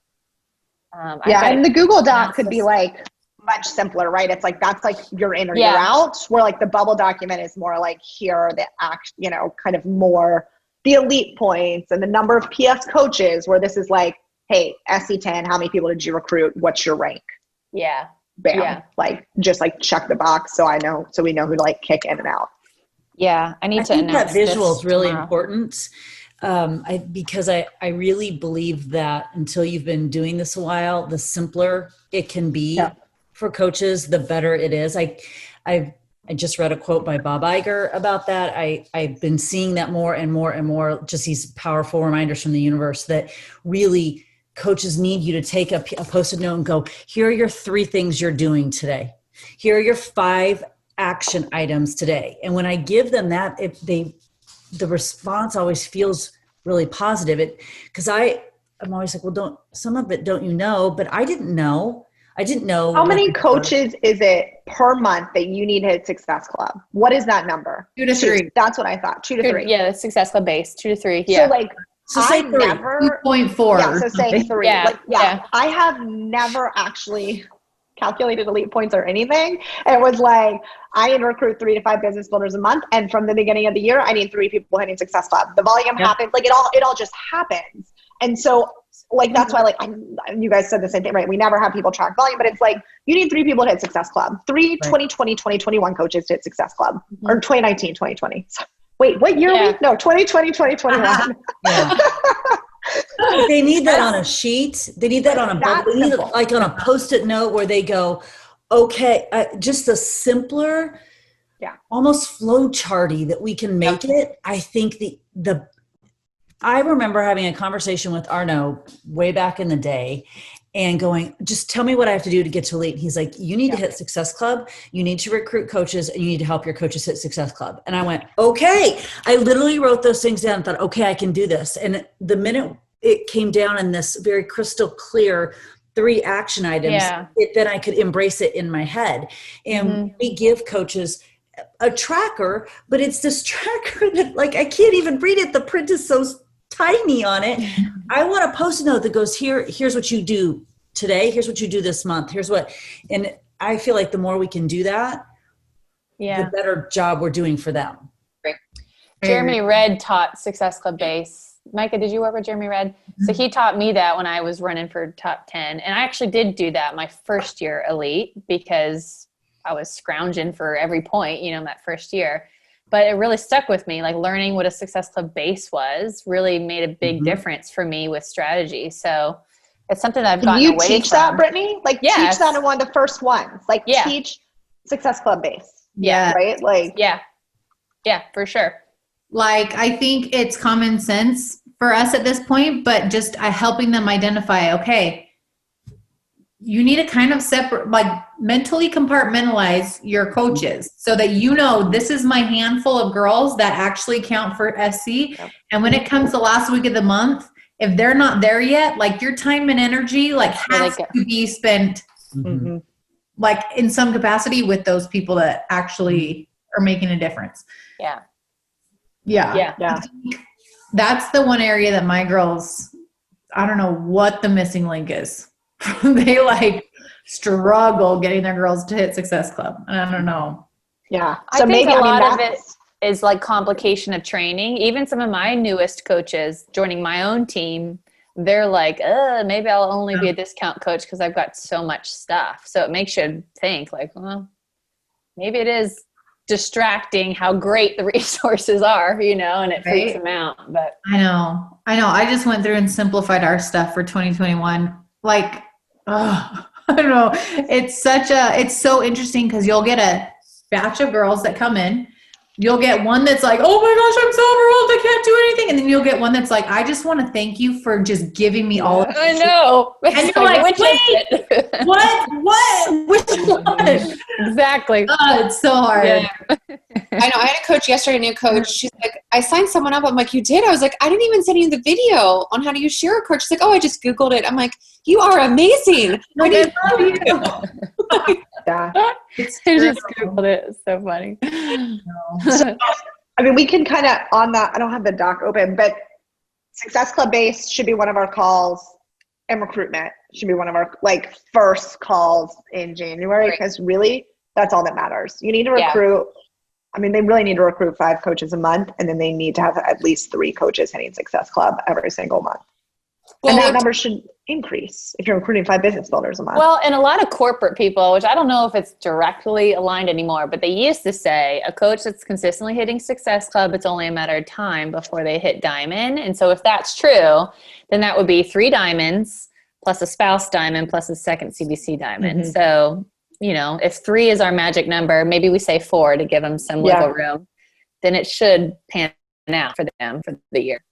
Speaker 2: and the Google Doc could be like much simpler, right? It's like that's like you're in or you're out. Where like the bubble document is more like here are the kind of more the elite points and the number of PS coaches. Where this is like, hey, SC10, how many people did you recruit? What's your rank?
Speaker 4: Yeah.
Speaker 2: Bam.
Speaker 4: Yeah.
Speaker 2: Like just like check the box so we know who to like kick in and out.
Speaker 4: Yeah. I think
Speaker 3: that visual is really important. Because I really believe that until you've been doing this a while, the simpler it can be for coaches, the better it is. I just read a quote by Bob Iger about that. I've been seeing that more and more and more, just these powerful reminders from the universe that really coaches need you to take a Post-it note and go, here are your 3 things you're doing today. Here are your 5 action items today. And when I give them that, the response always feels really positive. Because I'm always like, well, some of it don't you know? But I didn't know.
Speaker 2: How many coaches is it per month that you need to hit Success Club? What is that number?
Speaker 5: 2 to 3.
Speaker 2: That's what I thought. 2 to 3.
Speaker 4: Yeah, that's Success Club base. 2 to 3. Yeah.
Speaker 2: So like,
Speaker 3: so say 3.
Speaker 5: 2.4.
Speaker 2: Yeah, so say 3.
Speaker 4: Yeah.
Speaker 2: I have never actually calculated elite points or anything. It was like, I need to recruit 3 to 5 business builders a month. And from the beginning of the year, I need 3 people hitting Success Club. The volume happens, like it all just happens. And so like, that's why, like, you guys said the same thing, right? We never have people track volume, but it's like, you need 3 people to hit Success Club. 3 2020, 2021 coaches to hit Success Club, or 2019, 2020. Wait, what year are we? No, 2020, 2021.
Speaker 3: They need that on a sheet. They need that on a bubble. They need it like on a Post-it note where they go, okay, just a simpler, almost flow charty that we can make it. I think I remember having a conversation with Arno way back in the day, and going, just tell me what I have to do to get to elite. He's like, you need to hit Success Club. You need to recruit coaches, and you need to help your coaches hit Success Club. And I went, okay. I literally wrote those things down and thought, okay, I can do this. And the minute it came down in this very crystal clear 3 action items, then I could embrace it in my head. And we give coaches a tracker, but it's this tracker that, like, I can't even read it. The print is so tiny on it. I want a Post-it note that goes, here's what you do today. Here's what you do this month. Here's what, and I feel like the more we can do that, the better job we're doing for them.
Speaker 1: Right.
Speaker 4: Jeremy Red taught Success Club Base. Micah, did you work with Jeremy Red? So he taught me that when I was running for top 10. And I actually did do that my first year elite because I was scrounging for every point, that first year. But it really stuck with me. Like, learning what a Success Club Base was really made a big difference for me with strategy. So it's something that I've gotten away from.
Speaker 2: Can you teach that, Brittany? Like, teach that in one of the first ones. Like, teach Success Club Base.
Speaker 1: Yeah.
Speaker 2: Right? Like,
Speaker 4: yeah, for sure.
Speaker 5: Like, I think it's common sense for us at this point, but just helping them identify, okay, you need to kind of separate, like, mentally compartmentalize your coaches so that this is my handful of girls that actually count for SC. Yep. And when it comes to last week of the month, if they're not there yet, like, your time and energy, like, has to be spent like in some capacity with those people that actually are making a difference. Yeah. That's the one area that my girls, I don't know what the missing link is. They like struggle getting their girls to hit Success Club. And I don't know.
Speaker 2: Yeah.
Speaker 4: So I think maybe a lot of it is like complication of training. Even some of my newest coaches joining my own team, they're like, maybe I'll only be a discount coach because I've got so much stuff. So it makes you think like, well, maybe it is distracting how great the resources are, and it freaks them out. But
Speaker 5: I know. I just went through and simplified our stuff for 2021. Like, I don't know. It's so interesting because you'll get a batch of girls that come in. You'll get one that's like, oh my gosh, I'm so overwhelmed, I can't do anything. And then you'll get one that's like, I just want to thank you for just giving me all of this.
Speaker 4: I know.
Speaker 5: And you're like, wait, what? Which one?
Speaker 4: Exactly.
Speaker 5: It's so hard.
Speaker 1: Yeah. I know. I had a coach yesterday, a new coach. She's like, I signed someone up. I'm like, you did? I was like, I didn't even send you the video on how to use Share Coach. She's like, oh, I just Googled it. I'm like, you are amazing. I love you.
Speaker 2: Yeah.
Speaker 4: I just Googled it. It's so funny.
Speaker 2: So, I mean, we can kind of on that. I don't have the doc open, but Success Club Base should be one of our calls, and recruitment should be one of our first calls in January because really that's all that matters. You need to recruit. I mean, they really need to recruit 5 coaches a month, and then they need to have at least 3 coaches hitting Success Club every single month. Well, and that number should increase if you're recruiting 5 business builders a month.
Speaker 4: Well, and a lot of corporate people, which I don't know if it's directly aligned anymore, but they used to say a coach that's consistently hitting Success Club, it's only a matter of time before they hit Diamond. And so if that's true, then that would be 3 diamonds plus a spouse diamond plus a second CBC diamond. So, if 3 is our magic number, maybe we say 4 to give them some wiggle room, then it should pan out for them for the year.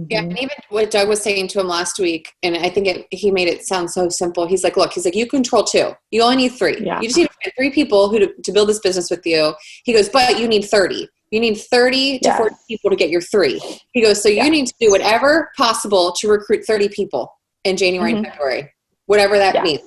Speaker 1: Yeah, and even what Doug was saying to him last week, and I think he made it sound so simple. He's like, look, you control 2. You only need 3. Yeah. You just need to find 3 people to build this business with you. He goes, but you need 30. You need 30 to 40 people to get your 3. He goes, so you need to do whatever possible to recruit 30 people in January and February, whatever that means.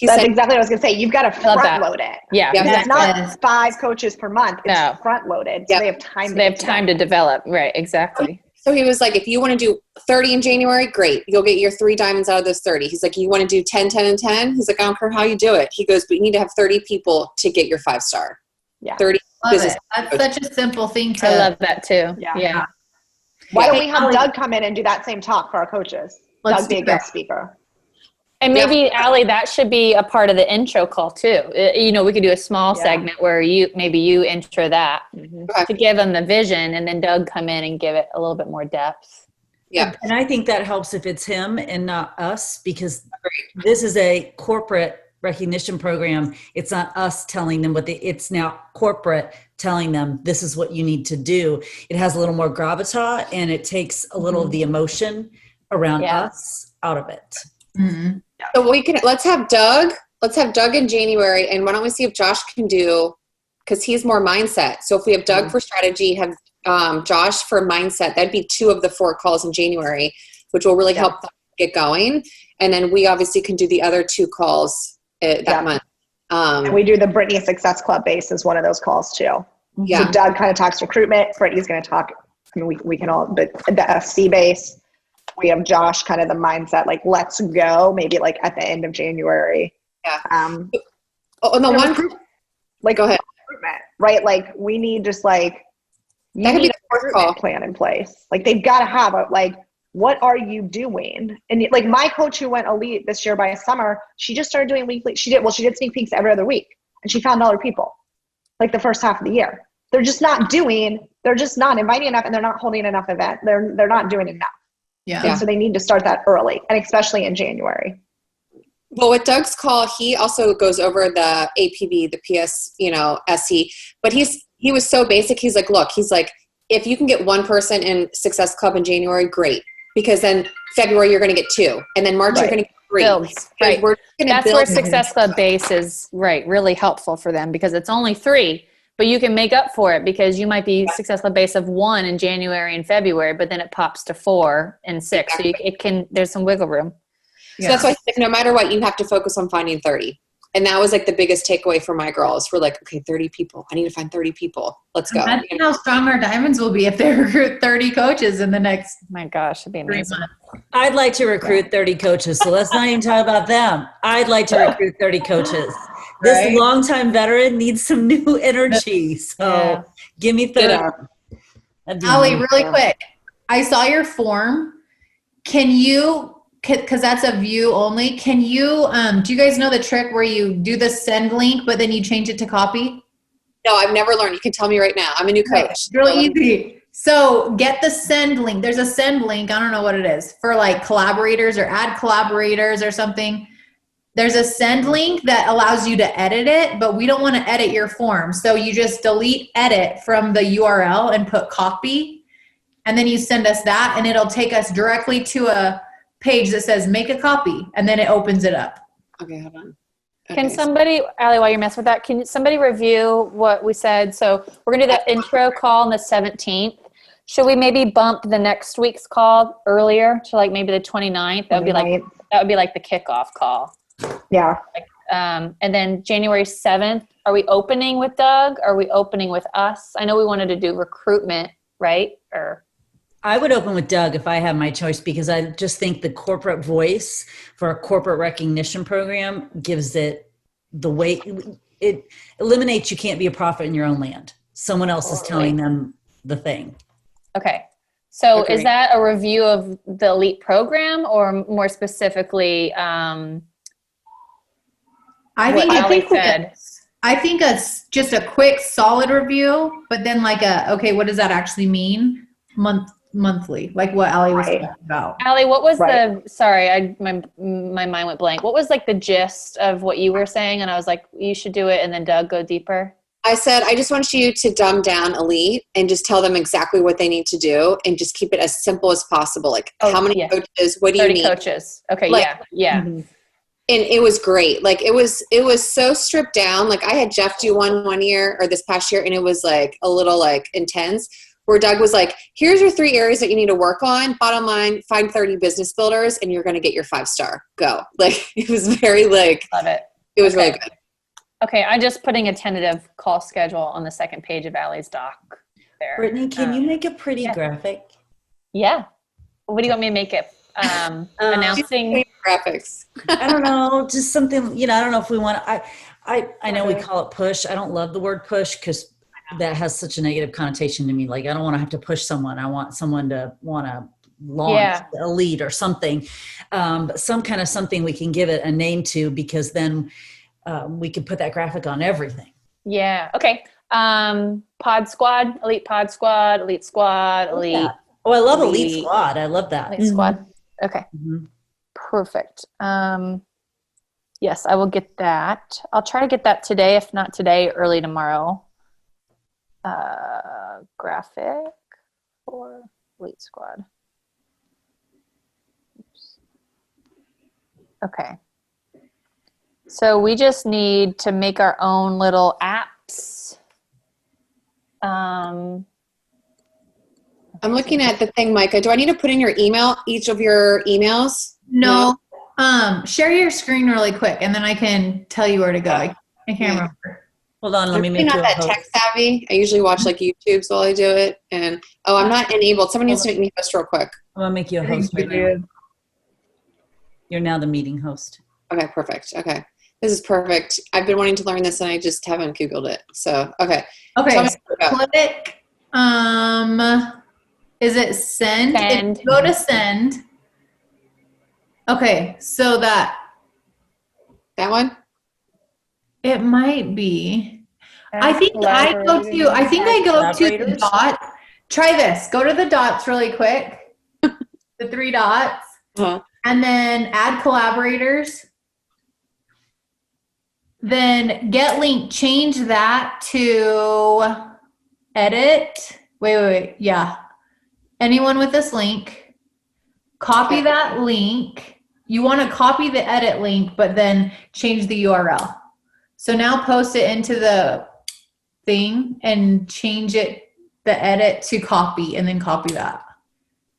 Speaker 2: That's exactly what I was going to say. You've got to front load it.
Speaker 4: Yeah.
Speaker 2: It's not 5 coaches per month. It's front loaded. So they have time.
Speaker 4: They have time to develop. Right. Exactly.
Speaker 1: So he was like, if you want to do 30 in January, great. You'll get your 3 diamonds out of those 30. He's like, you want to do 10, 10, and 10? He's like, I don't care how you do it. He goes, but you need to have 30 people to get your 5-star.
Speaker 2: Yeah.
Speaker 1: 30 business.
Speaker 5: That's such a simple thing to.
Speaker 4: I love that too. Yeah.
Speaker 2: Why don't we have Doug come in and do that same talk for our coaches? Doug be a guest speaker.
Speaker 4: And maybe, Allie, that should be a part of the intro call too. We could do a small segment where you intro that to give them the vision, and then Doug come in and give it a little bit more depth.
Speaker 1: Yeah.
Speaker 3: And I think that helps if it's him and not us, because this is a corporate recognition program. It's not us telling them it's now corporate telling them this is what you need to do. It has a little more gravitas, and it takes a little of the emotion around
Speaker 4: Yeah.
Speaker 3: us out of it.
Speaker 5: Mhm.
Speaker 1: So let's have Doug in January, and why don't we see if Josh can do, because he's more mindset. So if we have Doug for strategy, have Josh for mindset, that'd be 2 of the 4 calls in January, which will really help them get going. And then we obviously can do the other 2 calls that month.
Speaker 2: And we do the Brittany Success Club base as one of those calls too.
Speaker 1: Yeah.
Speaker 2: So Doug kind of talks recruitment. Brittany's going to talk, I mean, we can all, but the FC base. We have Josh kind of the mindset, like, let's go, maybe like at the end of January.
Speaker 1: Yeah.
Speaker 2: And
Speaker 1: the one,
Speaker 2: like,
Speaker 1: go ahead.
Speaker 2: Recruitment, right? Like, we need just like, you
Speaker 1: That could
Speaker 2: need
Speaker 1: be
Speaker 2: a
Speaker 1: the 4th call.
Speaker 2: recruitment plan in place. Like, they've got to have a, like, what are you doing? And like my coach who went elite this year by summer, she just started doing weekly. She did sneak peeks every other week, and she found other people like the first half of the year. They're just not inviting enough, and they're not holding enough event. They're not doing enough.
Speaker 5: Yeah.
Speaker 2: And so they need to start that early, and especially in January.
Speaker 1: Well, with Doug's call, he also goes over the APV, the PS, SE, but he was so basic. He's like, look, if you can get 1 person in Success Club in January, great. Because then February, you're going to get 2. And then March, you're going to get 3.
Speaker 4: Builds, right. That's where Success Club base is, really helpful for them, because it's only 3, but you can make up for it because you might be Success Club base of 1 in January and February, but then it pops to 4 and 6. Exactly. So there's some wiggle room.
Speaker 1: So that's why I said, no matter what, you have to focus on finding 30. And that was like the biggest takeaway for my girls. We're like, okay, 30 people. I need to find 30 people. Let's go.
Speaker 5: Imagine how strong our diamonds will be if they recruit 30 coaches in the next
Speaker 4: my gosh, it'd be amazing.
Speaker 5: 3 months.
Speaker 3: I'd like to recruit 30 coaches, so let's not even talk about them. I'd like to recruit 30 coaches. This longtime veteran needs some new energy, so give me 30.
Speaker 5: Allie, really quick. I saw your form. Can you, because that's a view only, can you, do you guys know the trick where you do the send link, but then you change it to copy?
Speaker 1: No, I've never learned. You can tell me right now. I'm a new coach.
Speaker 5: It's really easy. So get the send link. There's a send link. I don't know what it is for like collaborators or add collaborators or something. There's a send link that allows you to edit it, but we don't want to edit your form. So you just delete edit from the URL and put copy. And then you send us that, and it'll take us directly to a page that says make a copy, and then it opens it up.
Speaker 1: Okay, hold on.
Speaker 4: Can somebody, Allie, while you're messing with that, can somebody review what we said? So we're going to do the intro call on the 17th. Should we maybe bump the next week's call earlier to like maybe the 29th? That would be like the kickoff call.
Speaker 2: Yeah.
Speaker 4: And then January 7th, are we opening with Doug? Are we opening with us? I know we wanted to do recruitment, right?
Speaker 3: I would open with Doug if I had my choice, because I just think the corporate voice for a corporate recognition program gives it the weight. It eliminates you can't be a prophet in your own land. Someone else is telling them the thing.
Speaker 4: Okay. So is that a review of the elite program, or more specifically,
Speaker 5: I think it's just a quick, solid review, but then like what does that actually mean? Monthly, like what Allie was talking about.
Speaker 4: Allie, what was my mind went blank. What was like the gist of what you were saying? And I was like, you should do it, and then Doug, go deeper.
Speaker 1: I said, I just want you to dumb down elite and just tell them exactly what they need to do, and just keep it as simple as possible. Like how many coaches, what do you need?
Speaker 4: 30 coaches. Okay. Yeah. Mm-hmm.
Speaker 1: And it was great. Like it was so stripped down. Like I had Jeff do one year or this past year, and it was like a little like intense, where Doug was like, here's your 3 areas that you need to work on. Bottom line, find 30 business builders and you're going to get your 5-star. Go. Like it was very like,
Speaker 4: love it.
Speaker 1: It was really good.
Speaker 4: Okay. I'm just putting a tentative call schedule on the second page of Allie's doc there.
Speaker 3: Brittany, can you make a pretty graphic?
Speaker 4: Yeah. What do you want me to make it? Announcing
Speaker 1: graphics.
Speaker 3: I don't know. Just something, I don't know if we want to, I know we call it push. I don't love the word push because that has such a negative connotation to me. Like, I don't want to have to push someone. I want someone to want to launch a lead or something. But some kind of something we can give it a name to, because then we can put that graphic on everything.
Speaker 4: Yeah. Okay. Pod squad, elite pod squad, elite squad, elite.
Speaker 3: Yeah. Oh, I love elite squad. I love that.
Speaker 4: Elite squad. Okay. Mm-hmm. Perfect. Yes, I will get that. I'll try to get that today. If not today, early tomorrow. Graphic for elite squad. Okay. So we just need to make our own little apps.
Speaker 1: I'm looking at the thing, Micah. Do I need to put in your email, each of your emails?
Speaker 5: No. Share your screen really quick, and then I can tell you where to go. I can't remember.
Speaker 3: Hold on, let me
Speaker 1: I'm
Speaker 3: make
Speaker 1: not
Speaker 3: you a
Speaker 1: that
Speaker 3: host.
Speaker 1: tech savvy. I usually watch like YouTubes while I do it. And I'm not enabled. Someone needs to make me host real quick.
Speaker 3: I'm gonna make you a host right now. You're now the meeting host.
Speaker 1: Okay, perfect. Okay. This is perfect. I've been wanting to learn this and I just haven't Googled it. So, okay.
Speaker 5: Okay, so click, is it send?
Speaker 4: Send.
Speaker 5: If you go to send. Okay, so that
Speaker 1: one?
Speaker 5: it might be. I think I go to the dot. Try this. Go to the dots really quick. The 3 dots.
Speaker 1: Uh-huh.
Speaker 5: And then add collaborators. Then get link, change that to edit. Wait. Yeah. Anyone with this link, copy that link. You want to copy the edit link, but then change the URL. So now post it into the thing and change it, the edit to copy, and then copy that.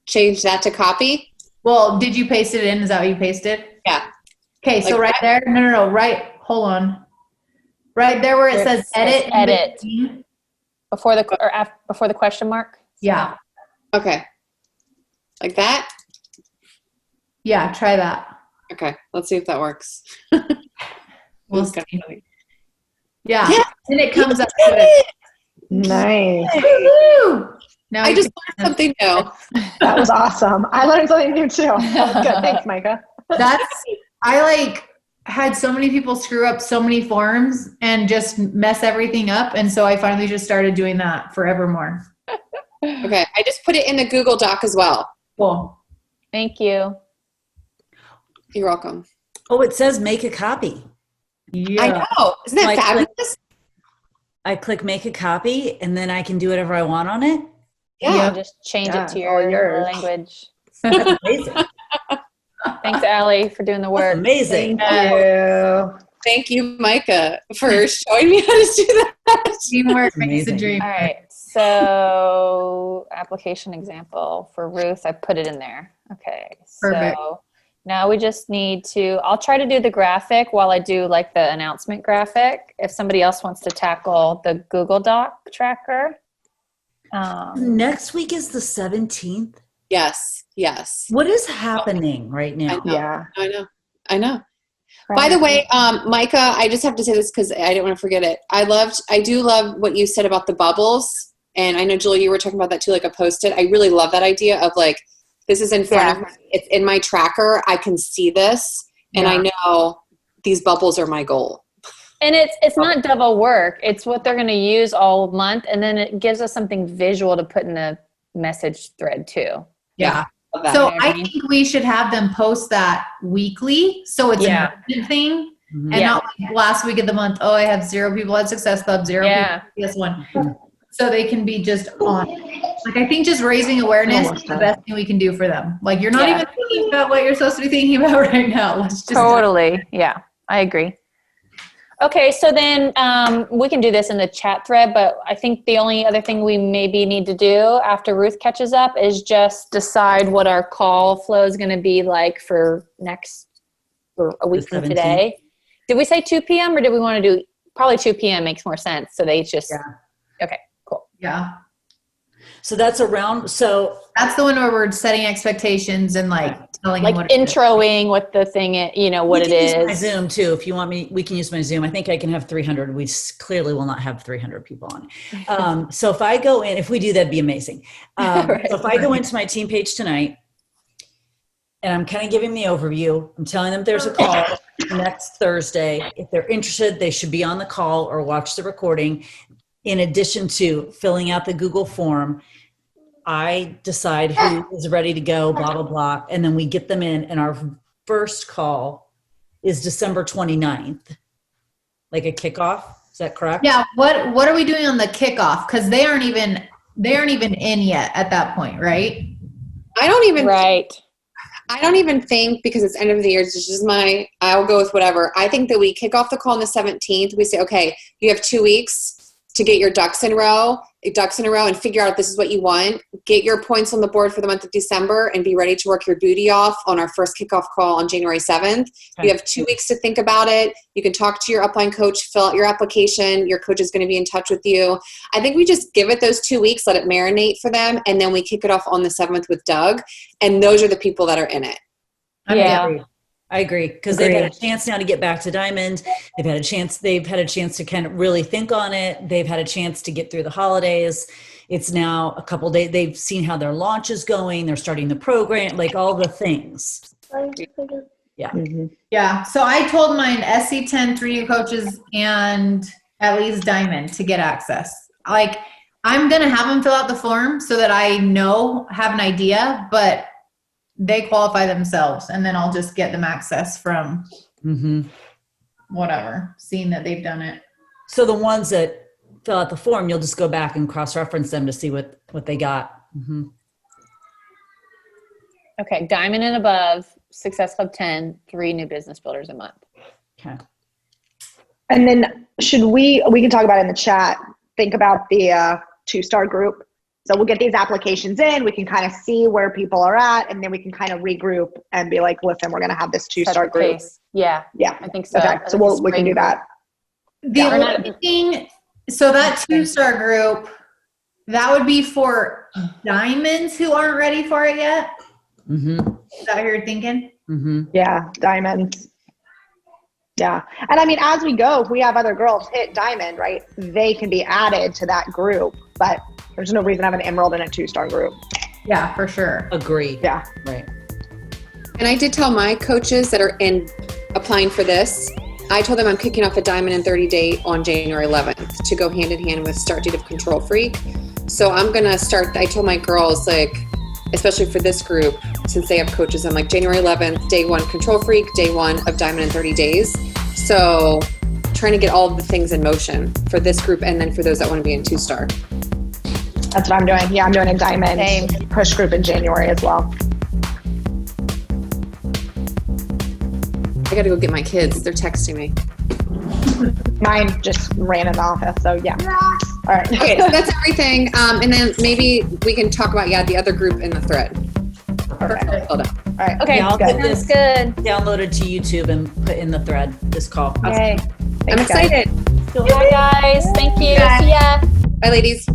Speaker 1: Change that to copy?
Speaker 5: Well, did you paste it in? Is that what you pasted?
Speaker 1: Yeah.
Speaker 5: Okay, so right there. No. Right. Hold on. Right there where it says edit.
Speaker 4: Edit. Before the question mark?
Speaker 5: Yeah.
Speaker 1: Okay. Like that?
Speaker 5: Yeah, try that.
Speaker 1: Okay. Let's see if that works.
Speaker 5: We'll see. Yeah. And it comes up.
Speaker 2: Nice.
Speaker 5: Woo-hoo! Now
Speaker 1: I just learned something new.
Speaker 2: That was awesome. I learned something new too. That was good. Thanks, Micah.
Speaker 5: I had so many people screw up so many forms and just mess everything up. And so I finally just started doing that forevermore.
Speaker 1: Okay. I just put it in the Google Doc as well.
Speaker 5: Cool.
Speaker 4: Thank you.
Speaker 1: You're welcome.
Speaker 3: Oh, it says make a copy.
Speaker 5: Yeah.
Speaker 1: I know. Isn't that fabulous?
Speaker 3: I click make a copy and then I can do whatever I want on it.
Speaker 1: Yeah.
Speaker 4: Just change
Speaker 2: Yeah,
Speaker 4: it to
Speaker 2: all
Speaker 4: your
Speaker 2: yours.
Speaker 4: language.
Speaker 3: That's amazing.
Speaker 4: Thanks, Allie, for doing the work.
Speaker 3: That's amazing.
Speaker 2: Thank you.
Speaker 1: Thank you, Micah, for showing me how to do that.
Speaker 5: Teamwork makes the
Speaker 3: Amazing.
Speaker 5: dream.
Speaker 4: All right. So application example for Ruth, I put it in there. Okay.
Speaker 5: Perfect.
Speaker 4: So now we just need to, I'll try to do the graphic while I do like the announcement graphic. If somebody else wants to tackle the Google Doc tracker.
Speaker 3: Next week is the 17th.
Speaker 1: Yes.
Speaker 3: What is happening right now?
Speaker 1: I know. By the way, Micah, I just have to say this because I didn't want to forget it. I do love what you said about the bubbles. And I know, Julie, you were talking about that too, like a Post-it. I really love that idea of like, this is in front of me. It's in my tracker. I can see this. And I know these bubbles are my goal.
Speaker 4: And it's not double work. It's what they're going to use all month. And then it gives us something visual to put in the message thread too.
Speaker 5: Yeah.
Speaker 1: That.
Speaker 5: So
Speaker 4: You know what I
Speaker 5: I
Speaker 4: mean?
Speaker 5: think we should have them post that weekly. So it's an urgent thing.
Speaker 3: Mhm.
Speaker 5: And not like last week of the month, I have 0 people at Success Club, 0 people at PS1. So they can be just on. Like, I think just raising awareness is the best thing we can do for them. Like, you're not even thinking about what you're supposed to be thinking about right now. Let's just
Speaker 4: Totally. Yeah, I agree. Okay, so then we can do this in the chat thread, but I think the only other thing we maybe need to do after Ruth catches up is just decide what our call flow is going to be like for a week from today. Did we say 2 p.m. or did we want to do probably 2 p.m. makes more sense? So they just, okay, cool.
Speaker 5: Yeah.
Speaker 3: So that's around, so
Speaker 5: That's the one where we're setting expectations and like telling
Speaker 4: Like
Speaker 5: them what it is.
Speaker 4: introing what the thing, what it
Speaker 3: we can use my
Speaker 4: is.
Speaker 3: Zoom too. If you want me, we can use my Zoom. I think I can have 300. We clearly will not have 300 people on. So if I go in, if we do, that'd be amazing.
Speaker 4: Right.
Speaker 3: So if I go into my team page tonight and I'm kind of giving the overview, I'm telling them there's a call next Thursday. If they're interested, they should be on the call or watch the recording. In addition to filling out the Google form, I decide who is ready to go, blah, blah, blah. And then we get them in. And our first call is December 29th, like a kickoff. Is that correct?
Speaker 5: Yeah. What are we doing on the kickoff? Because they aren't even in yet at that point, right?
Speaker 1: I don't even.
Speaker 4: Right.
Speaker 1: I don't even think, because it's end of the year, it's just I'll go with whatever. I think that we kick off the call on the 17th. We say, okay, you have 2 weeks to get your ducks in a row and figure out if this is what you want. Get your points on the board for the month of December and be ready to work your booty off on our first kickoff call on January 7th. Okay. You have 2 weeks to think about it. You can talk to your upline coach, fill out your application. Your coach is going to be in touch with you. I think we just give it those 2 weeks, let it marinate for them, and then we kick it off on the 7th with Doug. And those are the people that are in it.
Speaker 3: I agree, because they've had a chance now to get back to Diamond. They've had a chance to kind of really think on it. They've had a chance to get through the holidays. It's now a couple days. They've seen how their launch is going. They're starting the program, like all the things. Yeah.
Speaker 2: Mm-hmm.
Speaker 5: Yeah. So I told mine SC10, 3 new coaches, and at least Diamond to get access. Like, I'm going to have them fill out the form so that I have an idea, but they qualify themselves, and then I'll just get them access from whatever, seeing that they've done it.
Speaker 3: So the ones that fill out the form, you'll just go back and cross-reference them to see what they got. Mm-hmm.
Speaker 4: Okay, Diamond and above, Success Club 10, 3 new business builders a month.
Speaker 3: Okay.
Speaker 2: And then we can talk about it in the chat, think about the 2-star group. So we'll get these applications in, we can kind of see where people are at, and then we can kind of regroup and be like, listen, we're going to have this 2-star group.
Speaker 4: Yeah.
Speaker 2: Yeah.
Speaker 4: I think so.
Speaker 2: Okay. So we can do that.
Speaker 5: The only thing, so that 2-star group, that would be for diamonds who aren't ready for it yet?
Speaker 3: Mm-hmm.
Speaker 5: Is that what you're thinking?
Speaker 3: Mm-hmm.
Speaker 2: Yeah, diamonds. Yeah. And I mean, as we go, if we have other girls hit diamond, right, they can be added to that group, but there's no reason to have an emerald in a 2-star group.
Speaker 5: Yeah, for sure.
Speaker 3: Agree.
Speaker 2: Yeah.
Speaker 3: Right.
Speaker 1: And I did tell my coaches that are applying for this, I told them I'm kicking off a Diamond and 30 day on January 11th to go hand in hand with start date of Control Freak. So I'm going to start, I told my girls, like, especially for this group, since they have coaches, I'm like, January 11th, day 1 Control Freak, day 1 of Diamond and 30 days. So trying to get all of the things in motion for this group, and then for those that want to be in 2-star.
Speaker 2: That's what I'm doing. Yeah, I'm doing a diamond push group in January as well.
Speaker 1: I got to go get my kids. They're texting me.
Speaker 2: Mine just ran in the office, so yeah. All right.
Speaker 1: Okay, so that's everything. And then maybe we can talk about, the other group in the thread.
Speaker 2: Perfect.
Speaker 1: Hold on.
Speaker 2: All right.
Speaker 4: Okay,
Speaker 3: I'll
Speaker 4: good.
Speaker 3: get this
Speaker 4: Good.
Speaker 3: downloaded to YouTube and put in the thread, this call.
Speaker 4: Okay.
Speaker 1: I'm excited.
Speaker 4: Bye, guys. Thank you. See ya.
Speaker 1: Bye, ladies.